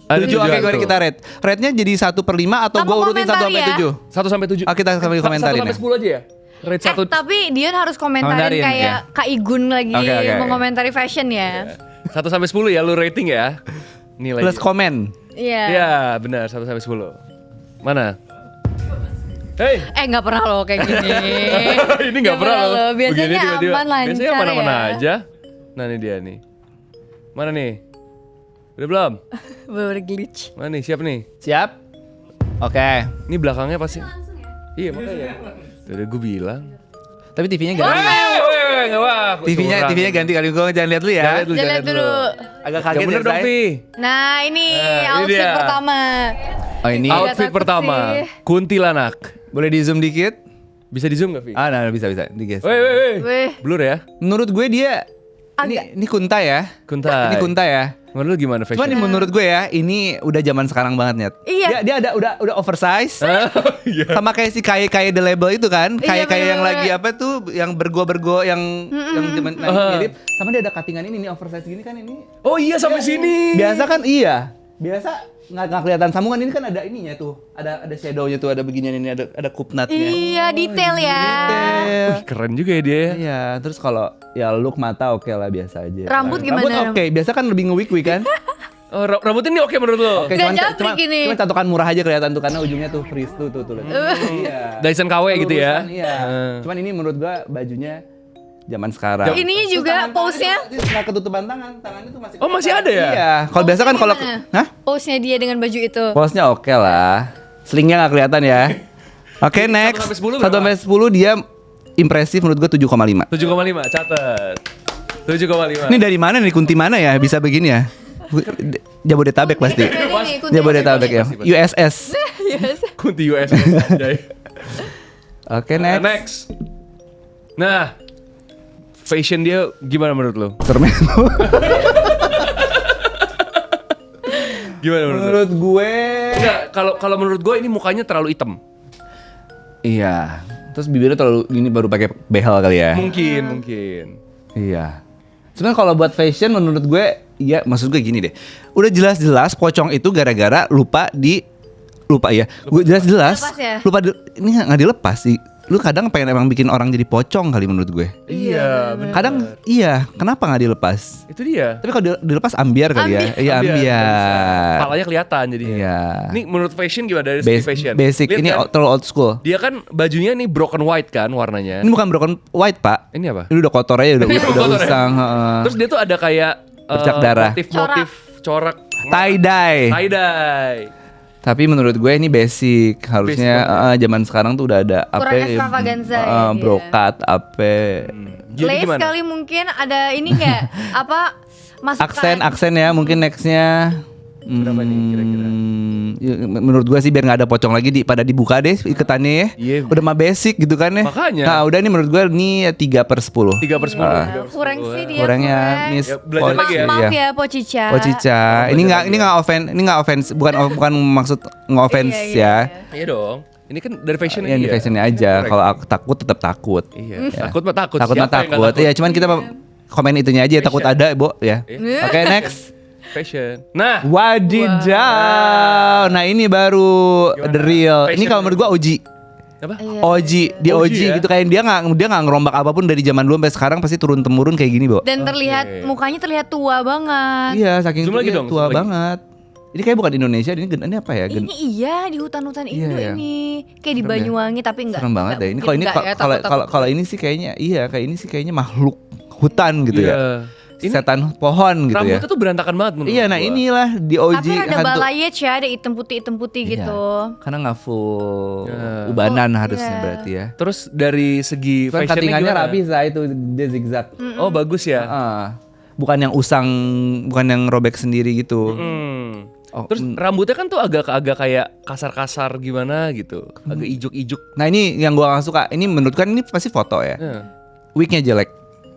Ada 7, oke gue kita rate. Rate-nya jadi 1/5 atau Kamu gue urutin 1 komentar sampai ya. 7? 1 sampai 7. Kita sampai komentarin 1 sampai ya. 10 aja ya. Rate 1. Tapi Dion harus komentarin Komentarin, kayak ya. Kak Igun lagi Oke. mengomentari fashion ya. 1 sampai 10 ya lu rating ya. Nilai. Plus komen. Iya. Iya, benar 1 sampai 10. Mana? Hey. Nggak pernah loh kayak gini. Ini nggak pernah loh. Biasanya Begini tiba-tiba. aman lancar Biasanya mana-mana ya. aja. Nah ini dia nih. Mana nih? Udah belum? Baru glitch. Mana nih? Siap nih. Siap? Oke. Ini belakangnya pasti. Iya makanya. Tuh udah gue bilang. Tapi TV-nya ganti. Nggak wah. TV-nya ganti kali gue jangan lihat lu ya. Jangan Jangan lihat dulu. Agak Yang kaget bener ya, dong, Say. Vi. Nah ini ini outfit dia. pertama. Oh ini Out- Outfit takut pertama. sih. Kuntilanak. boleh di zoom dikit? Bisa di zoom gak, Vi? Nah bisa dikit. Weh. Weh. Blur ya? Menurut gue dia Agak. ini kunta ya. Kuntai. Ini kunta ya. Menurut lu gimana fashion? Cuman menurut gue ya, ini udah zaman sekarang banget Nyet. Iya. Dia udah oversize. Iya. Sama kayak si kayak The Label itu kan, Iya, kayak yang bener-bener. lagi apa tuh, yang bergo yang zaman mirip. Sama dia ada cuttingan ini oversize gini kan ini. Oh iya sampai sini. Biasa kan iya. Biasa nggak kelihatan sambungan ini kan ada ininya tuh, ada shadownya tuh, ada beginian ini, ada kupnatnya. Iya detail ya. Detail. Wih, keren juga ya dia. Iya, terus kalau ya look mata oke lah biasa aja. Rambut gimana, Rambut oke, biasa kan lebih nge-wig kan. Oh, rambut ini oke menurut lo? Oke, Nggak cuman jabrik ini. cuman catokan murah aja kelihatan tuh karena ujungnya tuh frizz tuh lihat. Iya. Dyson KW gitu ya? Lurusan, Iya. Cuman ini menurut gua bajunya zaman sekarang. Ininya juga pose-nya. Nggak ketutupan tangannya tuh masih. Oh, masih ada ya? Iya. Kalau biasa kan kalau Gimana? hah? Pose-nya dia dengan baju itu. Pose-nya oke lah. Slingnya nggak kelihatan ya. Oke, next. 1 sampai 10 1 sampai 10 dia impresif menurut gua 7,5. 7,5, catat. 7,5. Ini dari mana nih, kunti mana ya bisa begini ya? Jabodetabek pasti. Jabodetabek ya. USS. Yes. Kunti US anjay. Oke, Nah, next. next. Nah, fashion dia gimana menurut lo? Sermen. Gimana menurut lo? Menurut gue Enggak, kalau menurut gue ini mukanya terlalu hitam. iya. Terus bibirnya terlalu ini baru pakai behel kali ya. Mungkin. Iya. Sebenarnya kalau buat fashion menurut gue iya, maksud gue gini deh. Udah jelas-jelas pocong itu gara-gara lupa ya. Gue jelas-jelas Lepas ya? ini nggak dilepas sih. Lu kadang pengen emang bikin orang jadi pocong kali menurut gue. Iya, bener. Kadang iya, kenapa nggak dilepas? Itu dia. Tapi kalau dilepas ambiar kali ya. Iya, ambiar. Palanya kelihatan jadi. Iya. Ini menurut fashion gimana dari segi fashion? Basic Lihat ini kan, terlalu old school. dia kan bajunya nih broken white kan warnanya. Ini bukan broken white, Pak. Ini apa? Ini udah kotor aja, udah Kotor ya? usang. Terus dia tuh ada kayak Bercak darah. motif corak Tie dye. tie-dye. Tapi menurut gue ini basic. Harusnya Basic zaman sekarang tuh udah ada Kurang extravaganza ya, dia. brokat, apa Jadi Lace gimana? kali mungkin ada ini nggak apa masukan aksen ya mungkin nextnya. Berapa nih kira-kira? Menurut gue sih biar nggak ada pocong lagi pada dibuka deh iketannya ya. Iya. Udah mah basic gitu kan ya. Makanya. Nah udah nih menurut gue nih 3/10. 3/10. kurang sih dia Kurangnya kurang. Miss Ya, belajar lagi ya. Maaf ya Pocica. Oh Cica, ini nggak offense, bukan maksud nge-offense Iya, ya. Iya dong. Ini kan dari fashion Yang di fashionnya aja. Kalau aku takut tetap takut. Iya. Takut mah takut. Takut mah Siapa yang nggak takut. Iya, cuman kita komen itunya aja takut ada, Bo, ya. Iya. Oke, next. Fashion. Nah, Wadidaw. Nah, ini baru Gimana? the real. Ini Fashion kalau menurut gua OG. apa? Iya. OG, di OG OG ya? gitu kayak dia nggak ngerombak apapun dari zaman dulu sampai sekarang pasti turun temurun kayak gini, Bo. Dan terlihat mukanya terlihat tua banget. Iya, saking Zoom lagi iya, dong, tua zoom lagi. banget. Ini kayak bukan Indonesia, ini apa ya? Ini iya di hutan-hutan Iya, Indo ya. ini. Kayak di Serem ya. Banyuwangi tapi enggak. Serem banget deh. Ini kalau ini enggak ya, kalau takut-takut. kalau ini sih kayaknya kayak ini sih kayaknya makhluk hutan gitu Iya. ya. Ini Setan pohon gitu ya. rambutnya tuh berantakan banget menurut Iya, nah gua. inilah di OG Tapi ada hantu. balayage ya, ada hitam putih Iya, gitu. Karena nggak full Ya. ubanan Oh, harusnya iya. berarti ya. Terus dari segi Cuman fashionnya cuttingannya gimana? rapi saya itu dia zigzag. Oh bagus ya. Bukan yang usang, bukan yang robek sendiri gitu. Oh, Terus rambutnya kan tuh agak kayak kasar-kasar gimana gitu, agak ijuk-ijuk. Nah ini yang gua gak suka. Ini menurut kan ini pasti foto ya. Ya. Wignya jelek.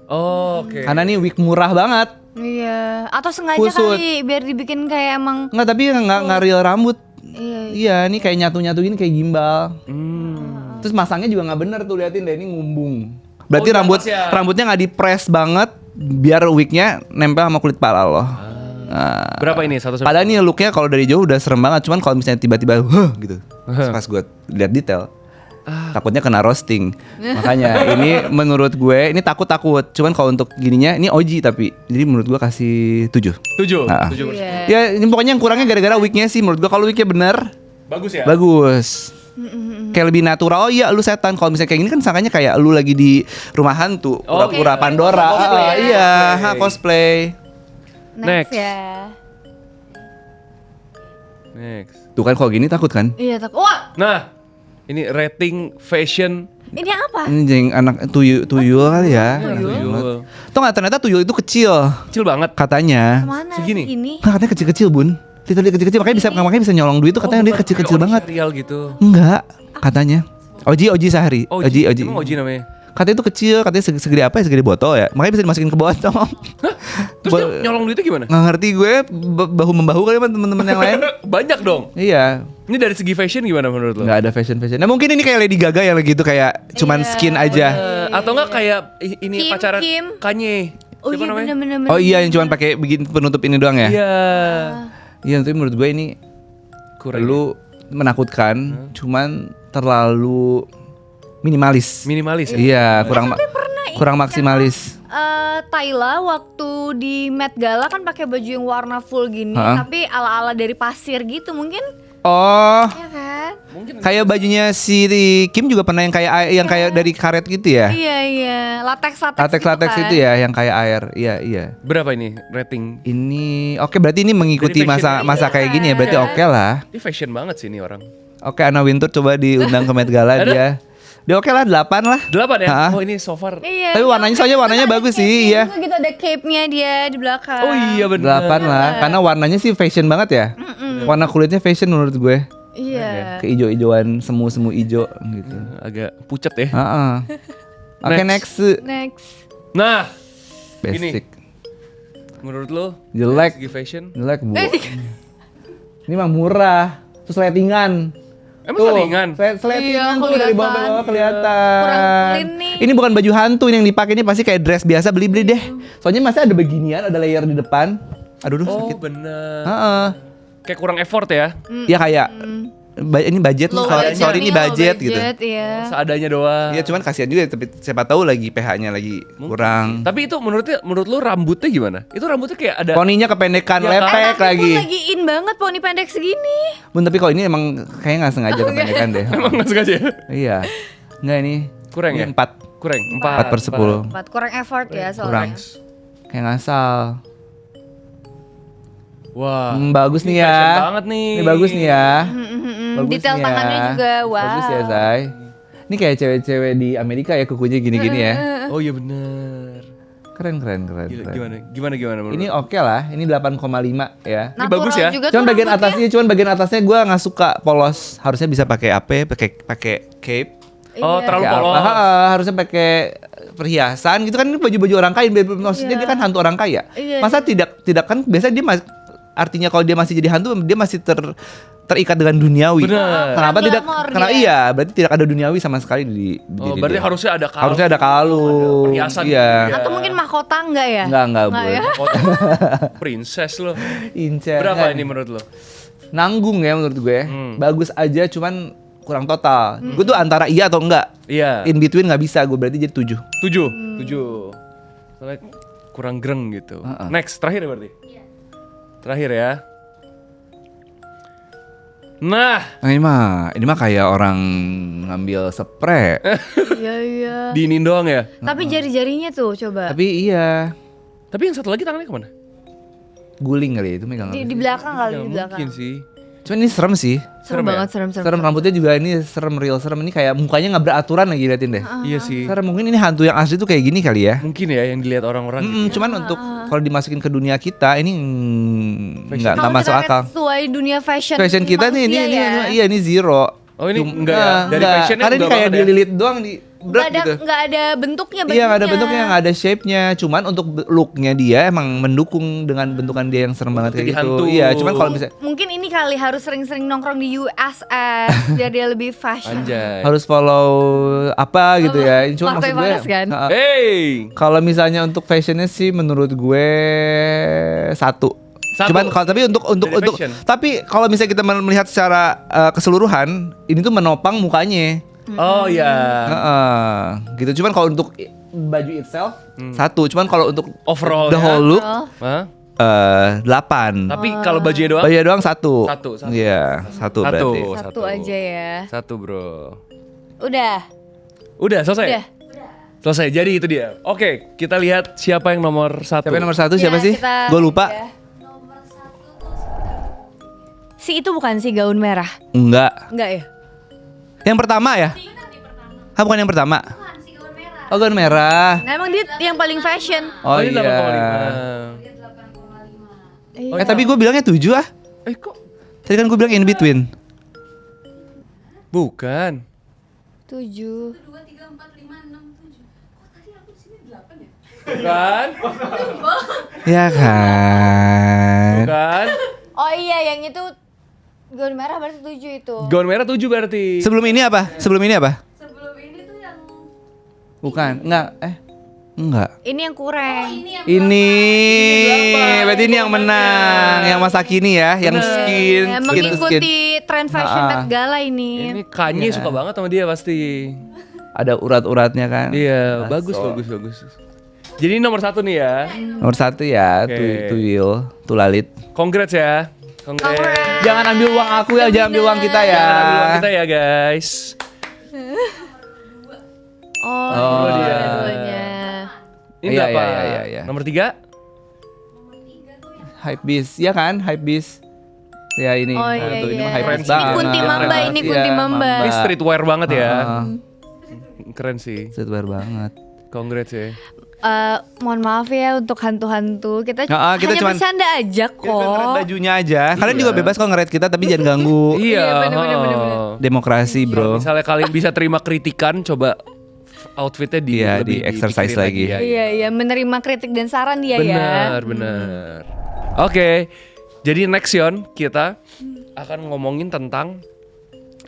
Oh, oke. Karena ini wig murah banget. Iya, atau sengaja Kusut. kali biar dibikin kayak emang Enggak, tapi nggak real rambut. iya. Iya, ini kayak nyatu-nyatu gini kayak gimbal. Hmm. Terus masangnya juga nggak bener tuh, liatin deh, ini ngumbung. Berarti Oh, di atas ya? rambutnya nggak di-press banget biar wignya nempel sama kulit pala loh. Nah, Berapa ini? 1 padahal nih looknya kalau dari jauh udah serem banget, cuman kalau misalnya tiba-tiba gitu. Terus pas gue lihat detail, takutnya kena roasting. Makanya ini menurut gue ini takut. Cuman kalau untuk gininya ini OG tapi jadi menurut gue kasih 7. 7. Nah. 7%. Iya. Ya ini pokoknya yang kurangnya gara-gara wignya sih menurut gue. Kalau wignya bener Bagus ya? bagus. Kayak lebih natural. Oh iya lu setan. Kalau misalnya kayak gini kan sangkanya kayak lu lagi di rumah hantu, Oh, pura-pura oke. Pandora. Cosplay ya? Iya, Cosplay. cosplay. Next. ya. Next. Tuh kan kalau gini takut kan? Iya, wah, Nah, ini rating fashion. ini apa? Ini jeng anak tuyul kali ya. Tuyul. Tau nggak ternyata tuyul itu kecil Kecil banget. katanya. Kemana? Segini? Ini. Nah, katanya kecil-kecil bun. Literally kecil-kecil makanya bisa nyolong duit tuh katanya dia bukan kecil-kecil kayak banget. Serial gitu. Enggak, katanya. Oji sehari. Oji. Emang Oji namanya? Katanya itu kecil, katanya segede apa ya? Segede botol ya. Makanya bisa dimasukin ke botol. Terus dia nyolong duitnya gimana? Nggak ngerti gue bahu membahu kali sama teman-teman yang lain. Banyak dong. Iya, Ini dari segi fashion gimana menurut lo? nggak ada fashion. Nah mungkin ini kayak Lady Gaga yang lagi itu kayak cuman Iya. skin aja. Atau enggak kayak ini Kim, pacaran Kim. Kanye. Oh Siapa iya namanya? bener-bener. Oh iya, yang cuman pakai bikin penutup ini doang ya. Iya. Iya, tapi menurut gue ini Kurang. lu menakutkan, cuman terlalu minimalis. Minimalis ya? Iya, kurang maksimalis. Tayla waktu di Met Gala kan pakai baju yang warna full gini, Ha? tapi ala-ala dari pasir gitu mungkin, Oh, ya kan? Mungkin kayak bajunya si Kim juga pernah yang kayak dari karet gitu ya. Iya, latex Latex gitu itu ya, yang kayak air. Iya. berapa ini rating? Ini oke, berarti ini mengikuti Dari fashion. masa kayak gini ya. Berarti oke lah. Ini fashion banget sih ini orang. Oke, Anna Wintour coba diundang ke Met Gala dia. Dia oke lah 8 lah. 8 ya? Ha? Oh ini so far. Iya. Tapi warnanya bagus sih, iya. Gitu ada cape-nya dia di belakang. Oh iya benar. 8 lah, karena warnanya sih fashion banget ya. Warna kulitnya fashion menurut gue. Iya. Keijo-ijoan, semu ijo gitu. Agak pucat ya. Heeh. Oke, next. Next. Nah, Basic. menurut lo Jelek. segi fashion? Jelek, Bu. Ini mah murah. Terus lettingan. Emang salingan? Lettingan Iya, tuh dari bawah kelihatan. bawah kelihatan. Kurang clean nih. Ini bukan baju hantu ini yang dipakai, ini pasti kayak dress biasa, beli deh. Soalnya masih ada beginian, ada layer di depan. Aduh, Oh sakit. bener. Heeh. Kayak kurang effort ya. Ya kayak ini budget nih, Low sorry ini budget gitu. Iya. Seadanya doang. Iya, cuman kasihan juga tapi siapa tahu lagi PH-nya lagi kurang. Tapi itu menurut lu rambutnya gimana? Itu rambutnya kayak ada Poninya kependekan, Ya, lepek Tapi lagi. pun lagi in banget poni pendek segini. Bun, tapi kalau ini emang kayaknya nggak sengaja kependekan deh. Emang nggak sengaja ya? Iya. Enggak ini. Kurang Ini ya? 4. Kurang. 4 per 10. Kurang effort ya Kurang. soalnya. Kayak ngasal. Wah. Bagus ini nih ya. fashion banget nih. Ini bagus nih ya. Bagus Detail nih ya. tangannya juga, wow. Bagus ya, Zai. Ini kayak cewek-cewek di Amerika ya, kukunya gini-gini ya. Oh iya bener. Keren. Gila, gimana menurut Ini lu? oke lah. Ini 8,5 ya. Ini bagus ya? Juga Cuman tuh bagian rambutnya. atasnya gue nggak suka polos. Harusnya bisa pakai apa? Pakai cape. Oh, Iya. terlalu Pakai polos. apa? Harusnya pakai perhiasan gitu kan, ini baju-baju orang kaya. Maksudnya dia kan hantu orang kaya. Iya. Masa tidak kan biasanya dia artinya kalau dia masih jadi hantu dia masih terikat dengan duniawi. Bener. Kenapa Kan tidak? glamor Karena dia. iya, berarti tidak ada duniawi sama sekali di Oh, diri berarti dia. harusnya ada kalung. Harusnya ada kalung. Ada perhiasan Iya. gitu ya. Atau mungkin mahkota enggak ya? Enggak, Bu. ya? Oh, princess lo. Incer. Berapa ini menurut lo? Nanggung ya menurut gue. Bagus aja cuman kurang total. Gue tuh antara iya atau enggak. Iya. In between nggak bisa, gue berarti jadi 7. 7. Soalnya kurang greng gitu. Next, terakhir ya berarti? Terakhir ya. Nah, Ini mah kayak orang ngambil spray. Iya. diinin doang ya. Tapi jari-jarinya tuh coba. Tapi iya, Tapi yang satu lagi tangannya kemana? guling kali ya, itu megang. Di belakang kali, Ya, di belakang. mungkin sih. Cuman ini serem sih. Serem Serem ya? banget, serem. Serem, rambutnya juga ini serem, real serem. Ini kayak mukanya nggak beraturan lagi, liatin deh. Iya sih. Serem, mungkin ini hantu yang asli tuh kayak gini kali ya. Mungkin ya yang dilihat orang-orang gitu. Ya. Cuman untuk kalau dimasukin ke dunia kita ini nggak Kalau masuk kita akal. sesuai dunia fashion Kita nih manusia ini ya. iya ini zero. Oh, ini enggak ya? Dari fashionnya karena ini enggak kayak banget ya? dililit doang di Nggak berat ada, gitu. nggak ada bentuknya Iya nggak ada bentuknya, nggak ada shape-nya. Cuman untuk look-nya dia emang mendukung dengan bentukan dia yang serem banget kayak jadi gitu. hantu. Iya, cuman kalau bisa Mungkin ini kali harus sering-sering nongkrong di USS biar dia lebih fashion. Anjay. harus follow apa gitu ya. Cuma Marco maksud gue Ivanes kan? Hey. kalau misalnya untuk fashionnya sih menurut gue satu. Cuman kalau tapi Dari fashion. tapi kalau misalnya kita melihat secara keseluruhan ini tuh menopang mukanya. Oh ya. Gitu. Cuman kalau untuk baju itself satu. Cuman kalau untuk Overall the ya? whole look Hah? 8. Tapi kalau bajunya doang? Baju doang satu. Satu. Iya, satu berarti. Satu aja ya. Satu, bro. Udah. Selesai? Udah. Selesai, jadi itu dia. Oke, kita lihat siapa yang nomor 1. Siapa yang nomor 1 siapa Ya, sih? kita- Gue lupa. ya. Si itu bukan si gaun merah? Enggak. Enggak ya? Yang pertama ya? Bukan yang pertama. Oh, gaun merah. Nah emang dia yang paling fashion. Oh, ini iya. 8,5. Tapi gue bilangnya 7 ah. Kok? Tadi kan gue bilang in between. Bukan. 7. Bukan? Ya kan. Bukan? Oh iya yang itu gaun merah berarti 7 itu. Gaun merah 7 berarti. Sebelum ini apa? Bukan. Enggak. Enggak. Ini yang kurang. Ini berarti ini yang menang, yang masa kini ya, yang skin, Ya, skin to skin. mengikuti tren fashion Ah. Met Gala ini. Ini Kanye suka banget sama dia pasti. Ada urat-uratnya kan. Iya, bagus. Jadi nomor 1 nih ya. Nomor 1 ya, Oke. Tuyul, Tulalit. Congrats ya. Congrats. Jangan ambil uang aku ya, jangan ambil uang kita ya. Jangan ambil uang kita ya, guys. Oh, dia. ada duanya. Ini Iya, apa? iya. Nomor 3? Hypebeast, ya kan? Hypebeast. Ya ini. Oh iya Tuh, ini iya. mah Hypebeast Ini banget. Kunti Mamba, ini Iya, Kunti Mamba. Ini streetwear banget ya. Ah, Keren sih. streetwear banget. Congrats ya. Mohon maaf ya untuk hantu-hantu. Kita, Kita hanya cuman- bercanda aja Kita ngeret kok. bajunya aja. Kalian Iya. juga bebas kok ngeret kita, tapi jangan ganggu Iya. bener. demokrasi, bro. Misalnya kalian bisa terima kritikan, coba outfitnya Iya, lebih di exercise dipikirin lagi. ya. Iya, menerima kritik dan saran dia ya. Benar. Oke, jadi next Yon kita akan ngomongin tentang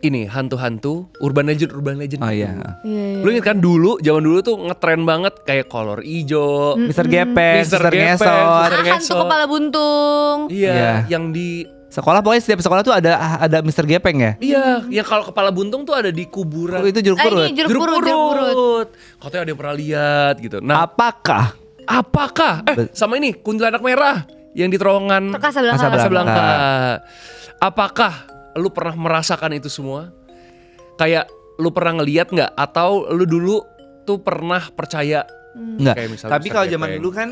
ini hantu-hantu urban legend. Oh iya. Iya. Lu inget kan dulu, zaman dulu tuh ngetren banget kayak kolor ijo. Mr. Gepeng, Mr. Mr. Gepeng, Ngesot. Mr. Hantu Ngesot. kepala buntung. Iya, Iya. yang di Sekolah pokoknya setiap sekolah tuh ada Mr. Gepeng ya. iya, yang kalau kepala buntung tuh ada di kuburan. Oh, itu jeruk Ah, purut. ini jeruk purut. Katanya ada yang pernah lihat gitu. Nah, Apakah apakah sama ini kuntilanak merah yang di terowongan Casablanca. Casablanca. Casablanca. Apakah lu pernah merasakan itu semua? Kayak lu pernah ngeliat nggak? Atau lu dulu tuh pernah percaya? Enggak. Kayak misalnya Tapi Mr. kalau zaman Gepeng. dulu kan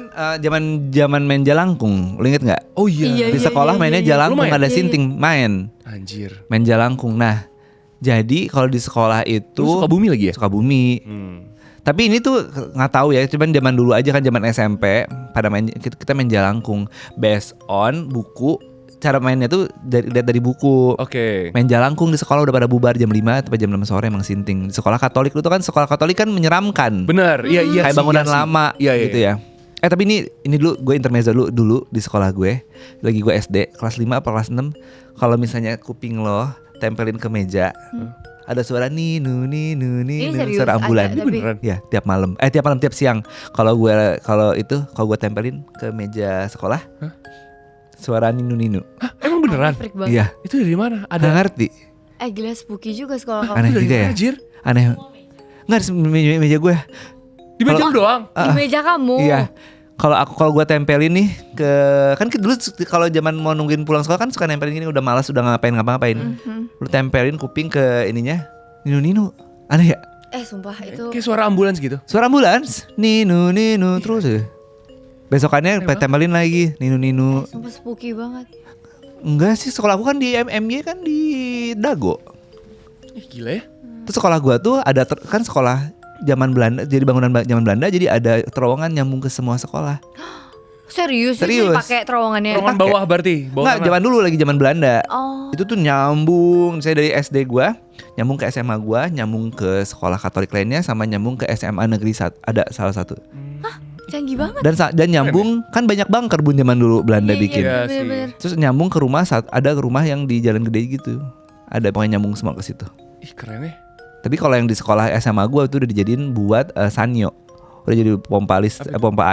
zaman main jalangkung. Lu inget nggak? Oh iya. Iya. Di sekolah mainnya jalangkung, Lu main? ada Iya, sinting main. Anjir. Main jalangkung. Nah, jadi kalau di sekolah itu Lu Sukabumi lagi ya? Sukabumi. Tapi ini tuh nggak tahu ya, cuman zaman dulu aja kan, zaman SMP pada kita main jalangkung based on buku. Cara mainnya tuh dari buku. Oke. Main jalangkung di sekolah udah pada bubar jam 5 sampai jam 6 sore emang sinting. Di sekolah Katolik lu tuh kan, sekolah Katolik kan menyeramkan. Bener. Iya iya. Kayak sih, bangunan iya sih. lama Iya, iya. gitu ya. Tapi ini dulu gue intermezzo dulu di sekolah gue. Lagi gue SD kelas 5 apa kelas 6. Kalau misalnya kuping lo tempelin ke meja, ada suara ninu Ini serius, suara ambulan. ada, tapi- Beneran. Ya, tiap malam tiap siang. Kalau gue tempelin ke meja sekolah. Suara ninu. Emang beneran? Freak banget. Iya. Itu dari mana? Nggak Ada ngerti. Gila spooky juga sekolah kamu. Aneh dari juga mana, ya. Anjir? Aneh. Enggak di meja gue. Di meja Kalau- lu doang. Di meja kamu. Iya. Kalau gue tempelin nih ke kan dulu kalau zaman mau nungguin pulang sekolah kan suka nempelin gini, udah malas udah ngapa-ngapain. Lu tempelin kuping ke ininya Ninu. Aneh ya? Sumpah itu Kayak suara ambulans gitu. Suara ambulans Ninu terus ya. Besokannya tempelin lagi Ninu. sumpah spooky banget. Enggak sih, sekolah aku kan di MY kan di Dago. Gila ya. Terus sekolah gua tuh ada kan sekolah zaman Belanda, jadi bangunan zaman Belanda, jadi ada terowongan nyambung ke semua sekolah. Serius. Pakai terowongannya. Terowongan bawah berarti. Enggak, zaman dulu lagi zaman Belanda. Oh. Itu tuh nyambung, saya dari SD gua, nyambung ke SMA gua, nyambung ke sekolah Katolik lainnya, sama nyambung ke SMA negeri ada salah satu. Canggih banget. Dan nyambung kan banyak bunker Bun zaman dulu Belanda bikin. Iya sih. bener-bener. Terus nyambung ke rumah ada rumah yang di Jalan Gede gitu. Ada pokoknya nyambung semua ke situ. Ih keren ya. Tapi kalau yang di sekolah SMA gua itu udah dijadiin buat sanyo. Udah jadi pompa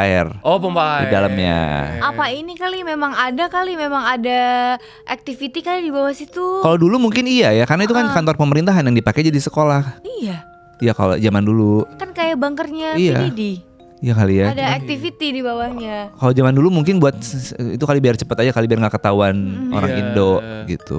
air Oh pompa di dalamnya. Apa ini kali memang ada activity kali di bawah situ. Kalau dulu mungkin iya ya, karena itu kan kantor pemerintahan yang dipakai jadi sekolah. Iya. Iya kalau zaman dulu. Kan kayak bunkernya Iya. PDD. Iya kali ya. Ada activity di bawahnya. Kalau zaman dulu mungkin buat itu kali biar cepet aja, kali biar nggak ketahuan orang Iya. Indo gitu.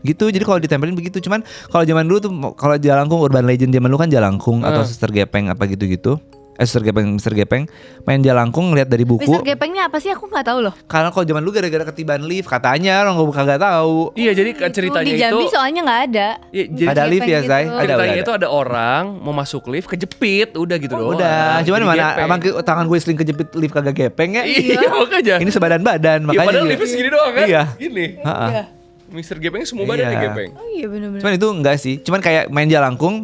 Jadi kalau ditempelin begitu. Cuman kalau zaman dulu tuh, kalau Jalangkung Urban Legend zaman dulu kan Jalangkung atau Suster Gepeng apa gitu-gitu. Suster Gepeng main Jalangkung ngeliat dari buku. Mister Gepengnya apa sih? Aku nggak tahu loh. Karena kalau zaman dulu gara-gara ketiban lift katanya, orang nggak tahu. Iya jadi ceritanya di itu. Jambi soalnya nggak ada. Iya, jadi Ada lift ya, Gepeng Zai? gitu. Ada. ceritanya itu ada orang mau masuk lift kejepit, udah gitu doang. Udah, cuman Jadi mana gepeng. emang tangan gue sering kejepit lift kagak gepeng ya. Iya makanya. Ini sebadan-badan Iya makanya. padahal liftnya segini doang kan. Iya. Gini. Ha-ha. Mister Gepengnya semua badannya Iya. gepeng. Oh iya benar-benar. Cuman itu enggak sih. Cuman kayak main jalangkung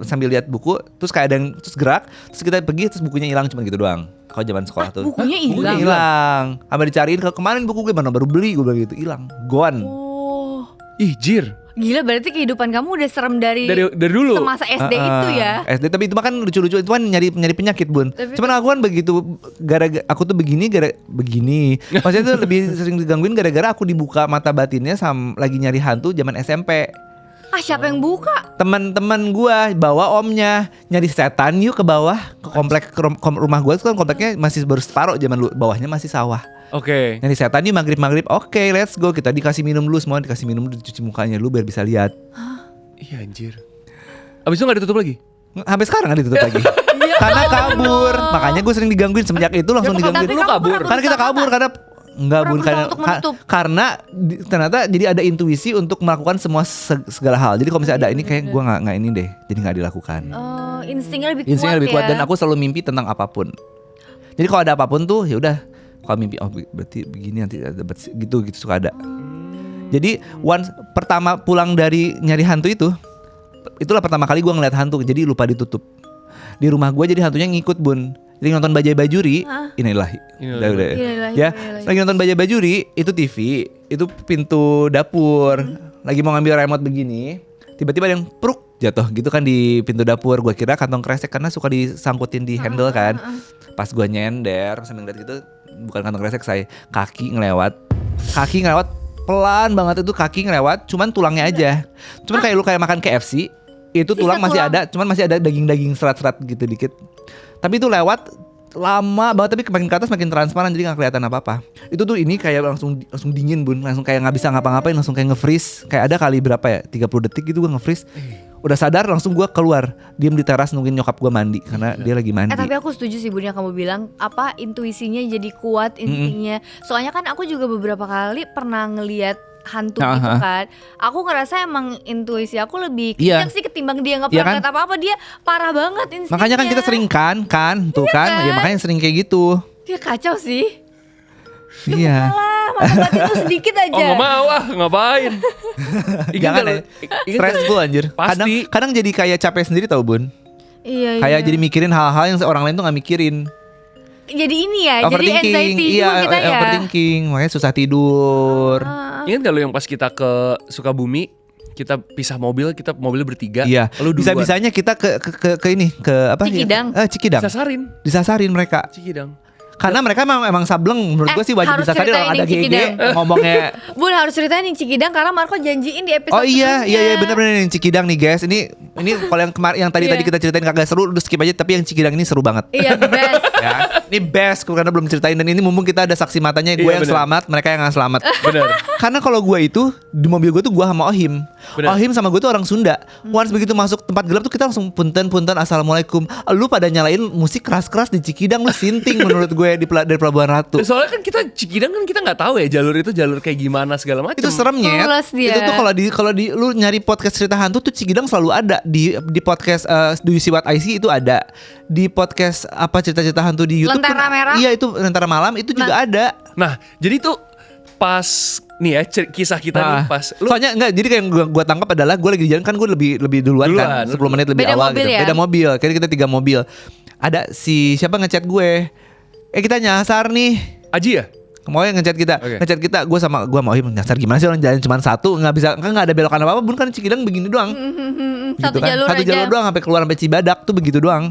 sambil lihat buku, terus kayak ada yang terus gerak, terus kita pergi terus bukunya hilang, cuman gitu doang. Kalau zaman sekolah tuh. Bukunya Bukunya hilang. hilang. Sama dicariin kemarin buku gue mana baru beli, gue bilang gitu, hilang. Gone. Oh. Ih jir. Gila berarti kehidupan kamu udah serem dari dulu. semasa SD itu ya. SD, tapi itu mah kan lucu-lucu, itu kan nyari penyakit Bun. Tapi Cuman aku kan begitu aku tuh begini. Maksudnya tuh lebih sering digangguin gara-gara aku dibuka mata batinnya lagi nyari hantu zaman SMP. Siapa yang buka? Teman-teman gua bawa omnya nyari setan yuk ke bawah ke komplek rumah gua itu kan kompleknya masih baru separuh zaman dulu, bawahnya masih sawah. Oke. Nyari setan yuk maghrib. Oke, let's go. Kita dikasih minum dulu, semua dikasih minum, dicuci mukanya dulu biar bisa lihat. Iya anjir. Abis itu gak ditutup lagi? Sampai sekarang nggak ditutup lagi. Karena kabur. Makanya gue sering digangguin semenjak itu langsung digangguin. Tapi Lu kamu kabur? pernah Karena kita berusaha kabur nggak? karena enggak Bun, Berusaha untuk menutup. karena ternyata jadi ada intuisi untuk melakukan semua segala hal. Jadi kalau misalnya ada ini kayak gue nggak ini deh, jadi nggak dilakukan. Instingnya lebih kuat. Instingnya lebih kuat ya. dan aku selalu mimpi tentang apapun. Jadi kalau ada apapun tuh ya udah, kalau mimpi berarti begini nanti ada gitu suka ada. Jadi once pertama pulang dari nyari hantu itulah pertama kali gue ngeliat hantu, jadi lupa ditutup. Di rumah gue jadi hantunya ngikut Bun. Jadi nonton Bajai Bajuri, Inilahi. Udah. Inilahi, Ya, inilahi. lagi nonton Bajai Bajuri, itu TV, itu pintu dapur. Lagi mau ngambil remote begini, tiba-tiba ada yang pruk jatuh gitu kan di pintu dapur. Gue kira kantong kresek karena suka disangkutin di handle kan. Pas gue nyender, sambil ngeliat gitu, bukan kantong kresek, saya kaki ngelewat pelan banget, itu kaki ngelewat, cuman tulangnya aja. Cuman kayak lu kayak makan KFC, itu tulang masih tulang. ada, cuman masih ada daging-daging serat-serat gitu dikit. Tapi itu lewat lama banget, tapi makin ke atas makin transparan, jadi nggak kelihatan apa-apa. Itu tuh ini kayak langsung dingin Bun, langsung kayak nggak bisa ngapa-ngapain, langsung kayak nge-freeze. Kayak ada kali berapa ya, 30 detik gitu gue nge-freeze. Udah sadar langsung gue keluar, diem di teras nungguin nyokap gue mandi karena dia lagi mandi. Tapi aku setuju sih Bun yang kamu bilang, apa intuisinya jadi kuat, instingnya. Soalnya kan aku juga beberapa kali pernah ngelihat hantu gitu kan. Aku ngerasa emang intuisi aku lebih Iya. kencang sih ketimbang dia nggak Iya pernah kan? lihat apa-apa. Dia parah banget instingnya. Makanya kan kita sering kan tuh Iya kan, kan? ya makanya sering kayak gitu. Dia kacau sih. Iya. Alah, mata batin tuh sedikit aja. Oh gak mau ngapain? Jangan ya. Stressful anjir. Pasti. Kadang jadi kayak capek sendiri tau Bun. Iya, Kayak iya. jadi mikirin hal-hal yang orang lain tuh gak mikirin. Jadi ini ya, jadi anxiety Iya, juga kita ya. overthinking. Makanya susah tidur. Ingat gak lu yang pas kita ke Sukabumi, kita pisah mobil bertiga. Iya. Lu duluan. Bisa-bisanya kita ke ini, ke apa? Cikidang. Cikidang. Disasarin mereka. Cikidang. Karena mereka emang sableng. Menurut gue sih wajib harus disasarin ceritain orang ada yang GG Cikidang. ngomongnya. Bun harus ceritain yang Cikidang karena Marco janjiin di episode Oh iya sebelumnya. benar-benar yang Cikidang nih guys. Ini kalau yang tadi Iya. kita ceritain kagak seru, udah skip aja. Tapi yang Cikidang ini seru banget. Iya best. Ya, ini best karena belum ceritain dan ini mumpung kita ada saksi matanya, gue Iya, yang bener. selamat, mereka yang gak selamat. Bener. Karena kalau gue itu di mobil gue tuh gue sama Ohim. Bener. Ohim sama gue tuh orang Sunda. Once begitu masuk tempat gelap tuh kita langsung punten assalamualaikum. Lu pada nyalain musik keras-keras di Cikidang, lu sinting menurut gue dari Pelabuhan Ratu. Soalnya kan kita Cikidang kan kita nggak tahu ya jalur itu jalur kayak gimana segala macam. Itu seremnya. Clueless dia. Itu tuh kalau di lu nyari podcast cerita hantu tuh Cikidang selalu ada di podcast Do You See What I See itu ada. Di podcast apa cerita-cerita hantu di YouTube Lentera pun- Merah? Iya itu Lentera Malam itu juga ada. Nah, jadi tuh pas nih ya kisah kita nih pas Soalnya enggak, jadi kayak yang gua tangkap adalah gue lagi di jalan kan gue lebih duluan kan, 10 menit lebih Beda awal mobil gitu. ya? Beda mobil. Kayaknya kita 3 mobil. Ada si siapa ngechat gue. Kita nyasar nih. Aji ya? Mau yang ngechat kita, Oke. ngechat kita, gue mau nyasar gimana sih orang jalan cuma satu, nggak bisa, kan nggak ada belokan apa-apa, bun kan Cikidang begini doang, Satu kan. jalur Satu aja. jalur doang sampai keluar sampai Cibadak tuh begitu doang.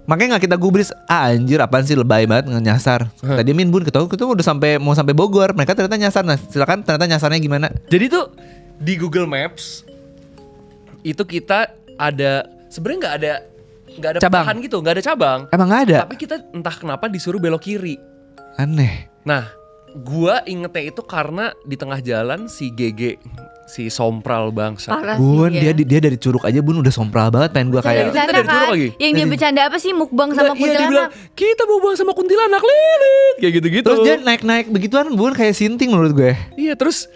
Makanya nggak kita gubris, anjir apaan sih lebay banget nyasar. Tadi Min bun kita udah mau sampai Bogor, mereka ternyata nyasar. Nah silakan ternyata nyasarnya gimana? Jadi tuh di Google Maps itu kita ada sebenarnya nggak ada Cabang. petahan gitu, nggak ada cabang. Emang nggak ada? Tapi kita entah kenapa disuruh belok kiri. Aneh. Nah, gua ingetnya itu karena di tengah jalan si GG, si sompral bangsa. Parah sih Bun ya. dia dari Curug aja bun udah sompral banget, pengen gue kayak. Itu kita dari Curug lagi? Yang dia bercanda apa sih mukbang sama Iya dia bilang kuntilanak? kita mau buang sama kuntilanak lilit kayak gitu-gitu. Terus dia naik begituan bun kayak sinting menurut gue. Iya terus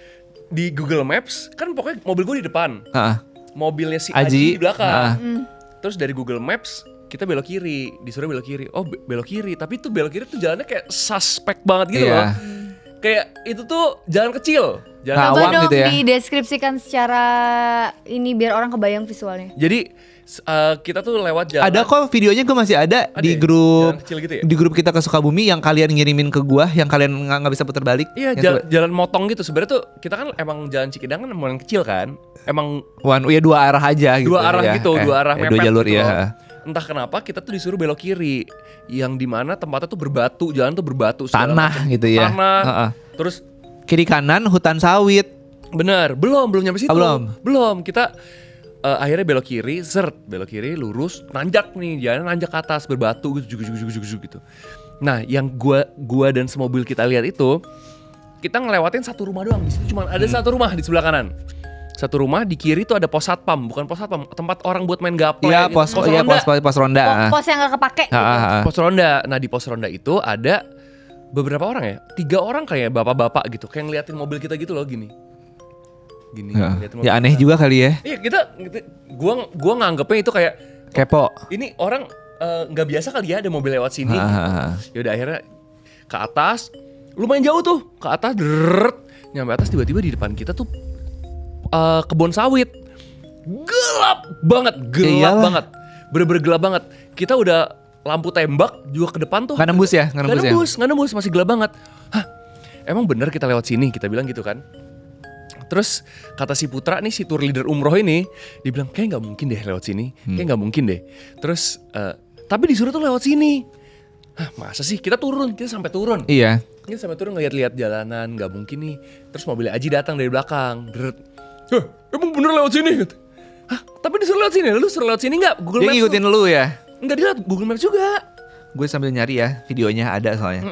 di Google Maps kan pokoknya mobil gue di depan, Heeh. mobilnya si Aji. Aji di belakang. Ah. Terus dari Google Maps kita belok kiri, disuruh belok kiri. Oh belok kiri, tapi tuh belok kiri tuh jalannya kayak suspek banget gitu Iya. loh. Kayak itu tuh jalan kecil. Jalan Nah, Coba awam dong gitu ya. dideskripsikan secara ini biar orang kebayang visualnya. Jadi kita tuh lewat jalan. Ada kok videonya gue masih ada Ada di ya? grup Jalan kecil gitu ya? di grup kita ke Sukabumi yang kalian ngirimin ke gua, yang kalian nggak bisa putar balik. Iya Yang jalan motong gitu. Sebenarnya tuh kita kan emang jalan Cikidang kan emang kecil kan. Emang ya 2 arah aja gitu. dua arah ya. gitu, dua arah mepet 2 jalur gitu ya. loh. Entah kenapa kita tuh disuruh belok kiri, yang dimana tempatnya tuh berbatu, jalan tuh berbatu segala Tanah macam. gitu ya. Tanah. Heeh. Terus Kiri kanan hutan sawit. benar, belum nyampe situ. Oh, belum. Kita akhirnya belok kiri, belok kiri, lurus, nanjak nih, jalan nanjak ke atas berbatu gitu. Nah, yang gua dan semobil kita lihat itu, kita ngelewatin satu rumah doang. Di situ cuma ada satu rumah di sebelah kanan. Satu rumah di kiri tuh ada pos satpam, bukan pos satpam, tempat orang buat main gaple. Iya, gitu. pos ronda. Pos yang gak kepake gitu. Pos ronda. Nah di pos ronda itu ada beberapa orang ya, 3 orang kayak bapak-bapak gitu, kayak ngeliatin mobil kita gitu loh gini. Ngeliatin mobil Ya aneh kita. juga kali ya. Iya gua nganggepnya itu kayak Kepo. ini orang nggak biasa kali ya ada mobil lewat sini. Yaudah akhirnya ke atas, lumayan jauh tuh ke atas, nyampe atas tiba-tiba di depan kita tuh kebun sawit, gelap banget, Iyalah. banget, bener-bener gelap banget. Kita udah lampu tembak juga ke depan tuh. Nggak nembus ya? Nggak nembus ya? Masih gelap banget. Hah, emang bener kita lewat sini? Kita bilang gitu kan. Terus kata si Putra nih, si tour leader umroh ini, dia bilang kayak nggak mungkin deh lewat sini, kayak nggak mungkin deh. Terus tapi disuruh tuh lewat sini. Hah, masa sih? Kita sampai turun. Iya. Kita sampai turun ngeliat-liat jalanan, nggak mungkin nih. Terus mobil Aji datang dari belakang, emang bener lewat sini? Hah, tapi disuruh lewat sini. Lu suruh lewat sini nggak? Google Dia Maps ngikutin tuh. lu ya. Nggak dilihat Google Maps juga. Gue sambil nyari ya, videonya ada soalnya.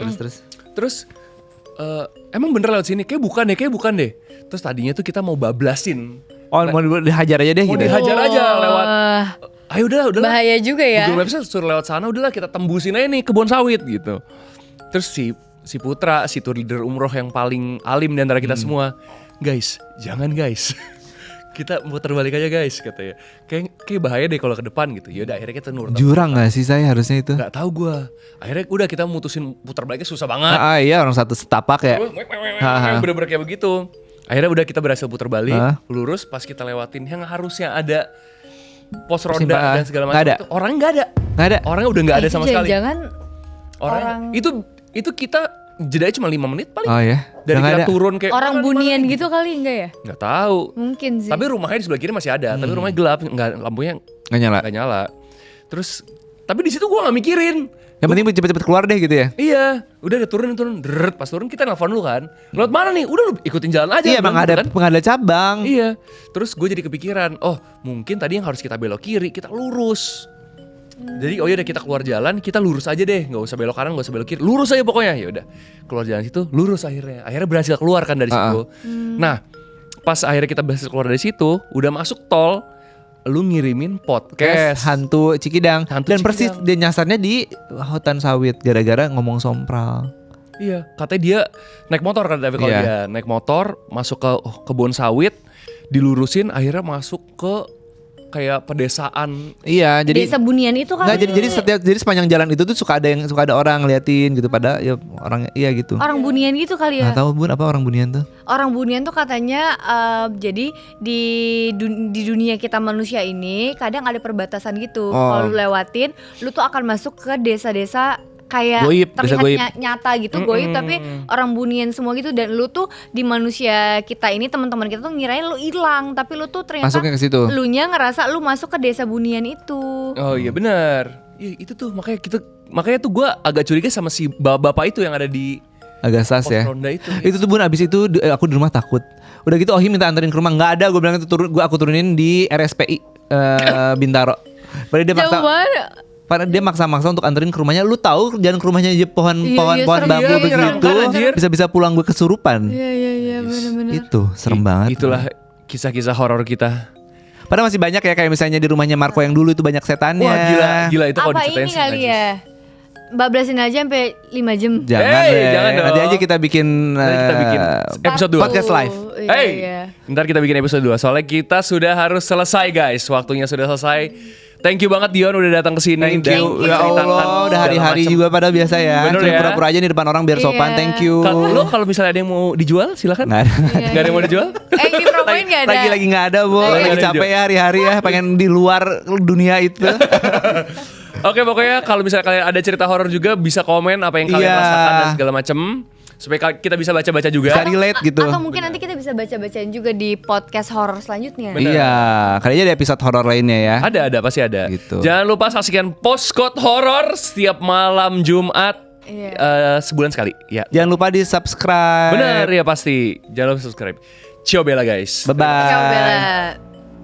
Terus emang bener lewat sini? Kayak bukan deh. Terus tadinya tuh kita mau bablasin. Oh, mau dihajar aja deh Mau gitu. dihajar aja lewat. Ayo udahlah. Bahaya juga ya. Google Maps suruh lewat sana, udahlah kita tembusin aja nih kebun sawit gitu. Terus si Putra, si tour leader umroh yang paling alim di antara kita semua, guys, jangan guys. Kita muter balik aja guys katanya. Kayak bahaya deh kalau ke depan gitu. Ya udah akhirnya kita nurut. Jurang nggak sih saya harusnya itu? Nggak tahu gua. Akhirnya udah kita mutusin putar baliknya susah banget. Iya orang satu setapak ya. Bener-bener kayak begitu. Akhirnya udah kita berhasil putar balik, Hah? lurus pas kita lewatin yang harusnya ada pos Persimpangan. ronda dan segala Nggak macam. ada? Itu Orangnya nggak ada. Nggak ada. Orangnya udah nggak ada Itu sama sekali. Jangan Orangnya itu kita jedanya cuma 5 menit paling. Oh ya. Dari Nggak kita ada. turun kayak orang bunian gitu kali enggak ya? Nggak tahu. Mungkin sih. Tapi rumahnya di sebelah kiri masih ada, tapi rumahnya gelap, nggak lampunya Nggak nyala. nggak nyala. Terus tapi di situ gua nggak mikirin. Yang penting cepet-cepet keluar deh gitu ya. Iya, udah turun. Deret, pas turun kita nelfon lu kan. Lewat mana nih? Udah lu ikutin jalan aja. Iya bilang emang gitu ada kan. nggak ada cabang. Iya. Terus gue jadi kepikiran, oh mungkin tadi yang harus kita belok kiri, kita lurus. Jadi oh ya udah kita keluar jalan, kita lurus aja deh, nggak usah belok kanan, nggak usah belok kiri, lurus aja pokoknya. Ya udah keluar jalan situ, lurus akhirnya berhasil keluar kan dari situ. Nah pas akhirnya kita berhasil keluar dari situ, udah masuk tol, lu ngirimin podcast hantu Cikidang. Hantu Dan persis Cikidang. dia nyasarnya di hutan sawit gara-gara ngomong sompral. Iya, katanya dia naik motor kan, tapi kalau Iya. dia naik motor masuk ke kebun sawit, dilurusin akhirnya masuk ke kayak pedesaan. Iya, jadi Desa Bunian itu kan. nggak, jadi sepanjang jalan itu tuh suka ada orang ngeliatin gitu, pada ya orang iya gitu. Orang Bunian gitu kali ya. Nggak tahu Bun apa orang Bunian tuh. Orang Bunian tuh katanya jadi di dunia kita manusia ini kadang ada perbatasan gitu. Oh. Kalau lu lewatin, lu tuh akan masuk ke desa-desa kayak Goib, desa terlihat goib. nyata gitu, goib, tapi orang Bunian semua gitu. Dan lu tuh di manusia kita ini, teman-teman kita tuh ngirain lu hilang, tapi lu tuh ternyata Masuknya ke situ. lu nya ngerasa lu masuk ke desa Bunian itu. Oh iya benar. Iya itu tuh makanya tuh gue agak curiga sama si bapak itu yang ada di Agak sas pos ya. ronda itu. Itu tuh Bun, abis itu aku di rumah takut. Udah gitu Ohim minta anterin ke rumah, nggak ada. Gue bilang itu aku turunin di RSPI Bintaro. Padahal dia maksa. Jauh banget. Padahal dia maksa-maksa untuk anterin ke rumahnya. Lu tahu jalan ke rumahnya aja pohon Iya, pohon serem bambu juga. begitu. Menyeramkan, anjir. Bisa-bisa pulang gue kesurupan. Iya benar-benar. Itu serem banget. Itulah kisah-kisah horor kita. Padahal masih banyak ya, kayak misalnya di rumahnya Marco yang dulu itu banyak setannya. Wah gila itu kalau Apa diceritain ini sih kali najis. ya? Bablasin aja sampai 5 jam. Jangan Hey, deh. jangan dong. Nanti aja kita bikin Nanti kita bikin episode 2 podcast live. Iya, Hey, iya. ntar kita bikin episode 2. Soalnya kita sudah harus selesai guys. Waktunya sudah selesai. Thank you banget Dion udah datang ke sini. Thank you. Ya menceritakan Allah, udah hari-hari segala juga pada biasa ya. Bener Cuma ya. pura-pura aja di depan orang biar sopan. Iya. Thank you. macam. Lo kalau misalnya ada yang mau dijual silakan. Nggak ada. Nggak ada yang mau dijual? Dipromoin gak ada? Lagi nggak ada, Bu. Lagi Lagi nggak ada capek ya hari-hari ya, pengen di luar dunia itu. Oke pokoknya kalau misalnya kalian ada cerita horor juga bisa komen apa yang kalian Iya. rasakan dan segala macem supaya kita bisa baca-baca juga. Bisa relate gitu. Atau mungkin nanti kita bisa baca-bacain juga di podcast horor selanjutnya. Bener. Iya, kali aja ada episode horor lainnya ya. Ada pasti ada. Gitu. Jangan lupa saksikan Postcode Horor setiap malam Jumat Iya. sebulan sekali. Ya. Jangan lupa di subscribe. Benar ya pasti. Jangan lupa subscribe. Ciao Bella guys. Bye bye. Ciao Bella.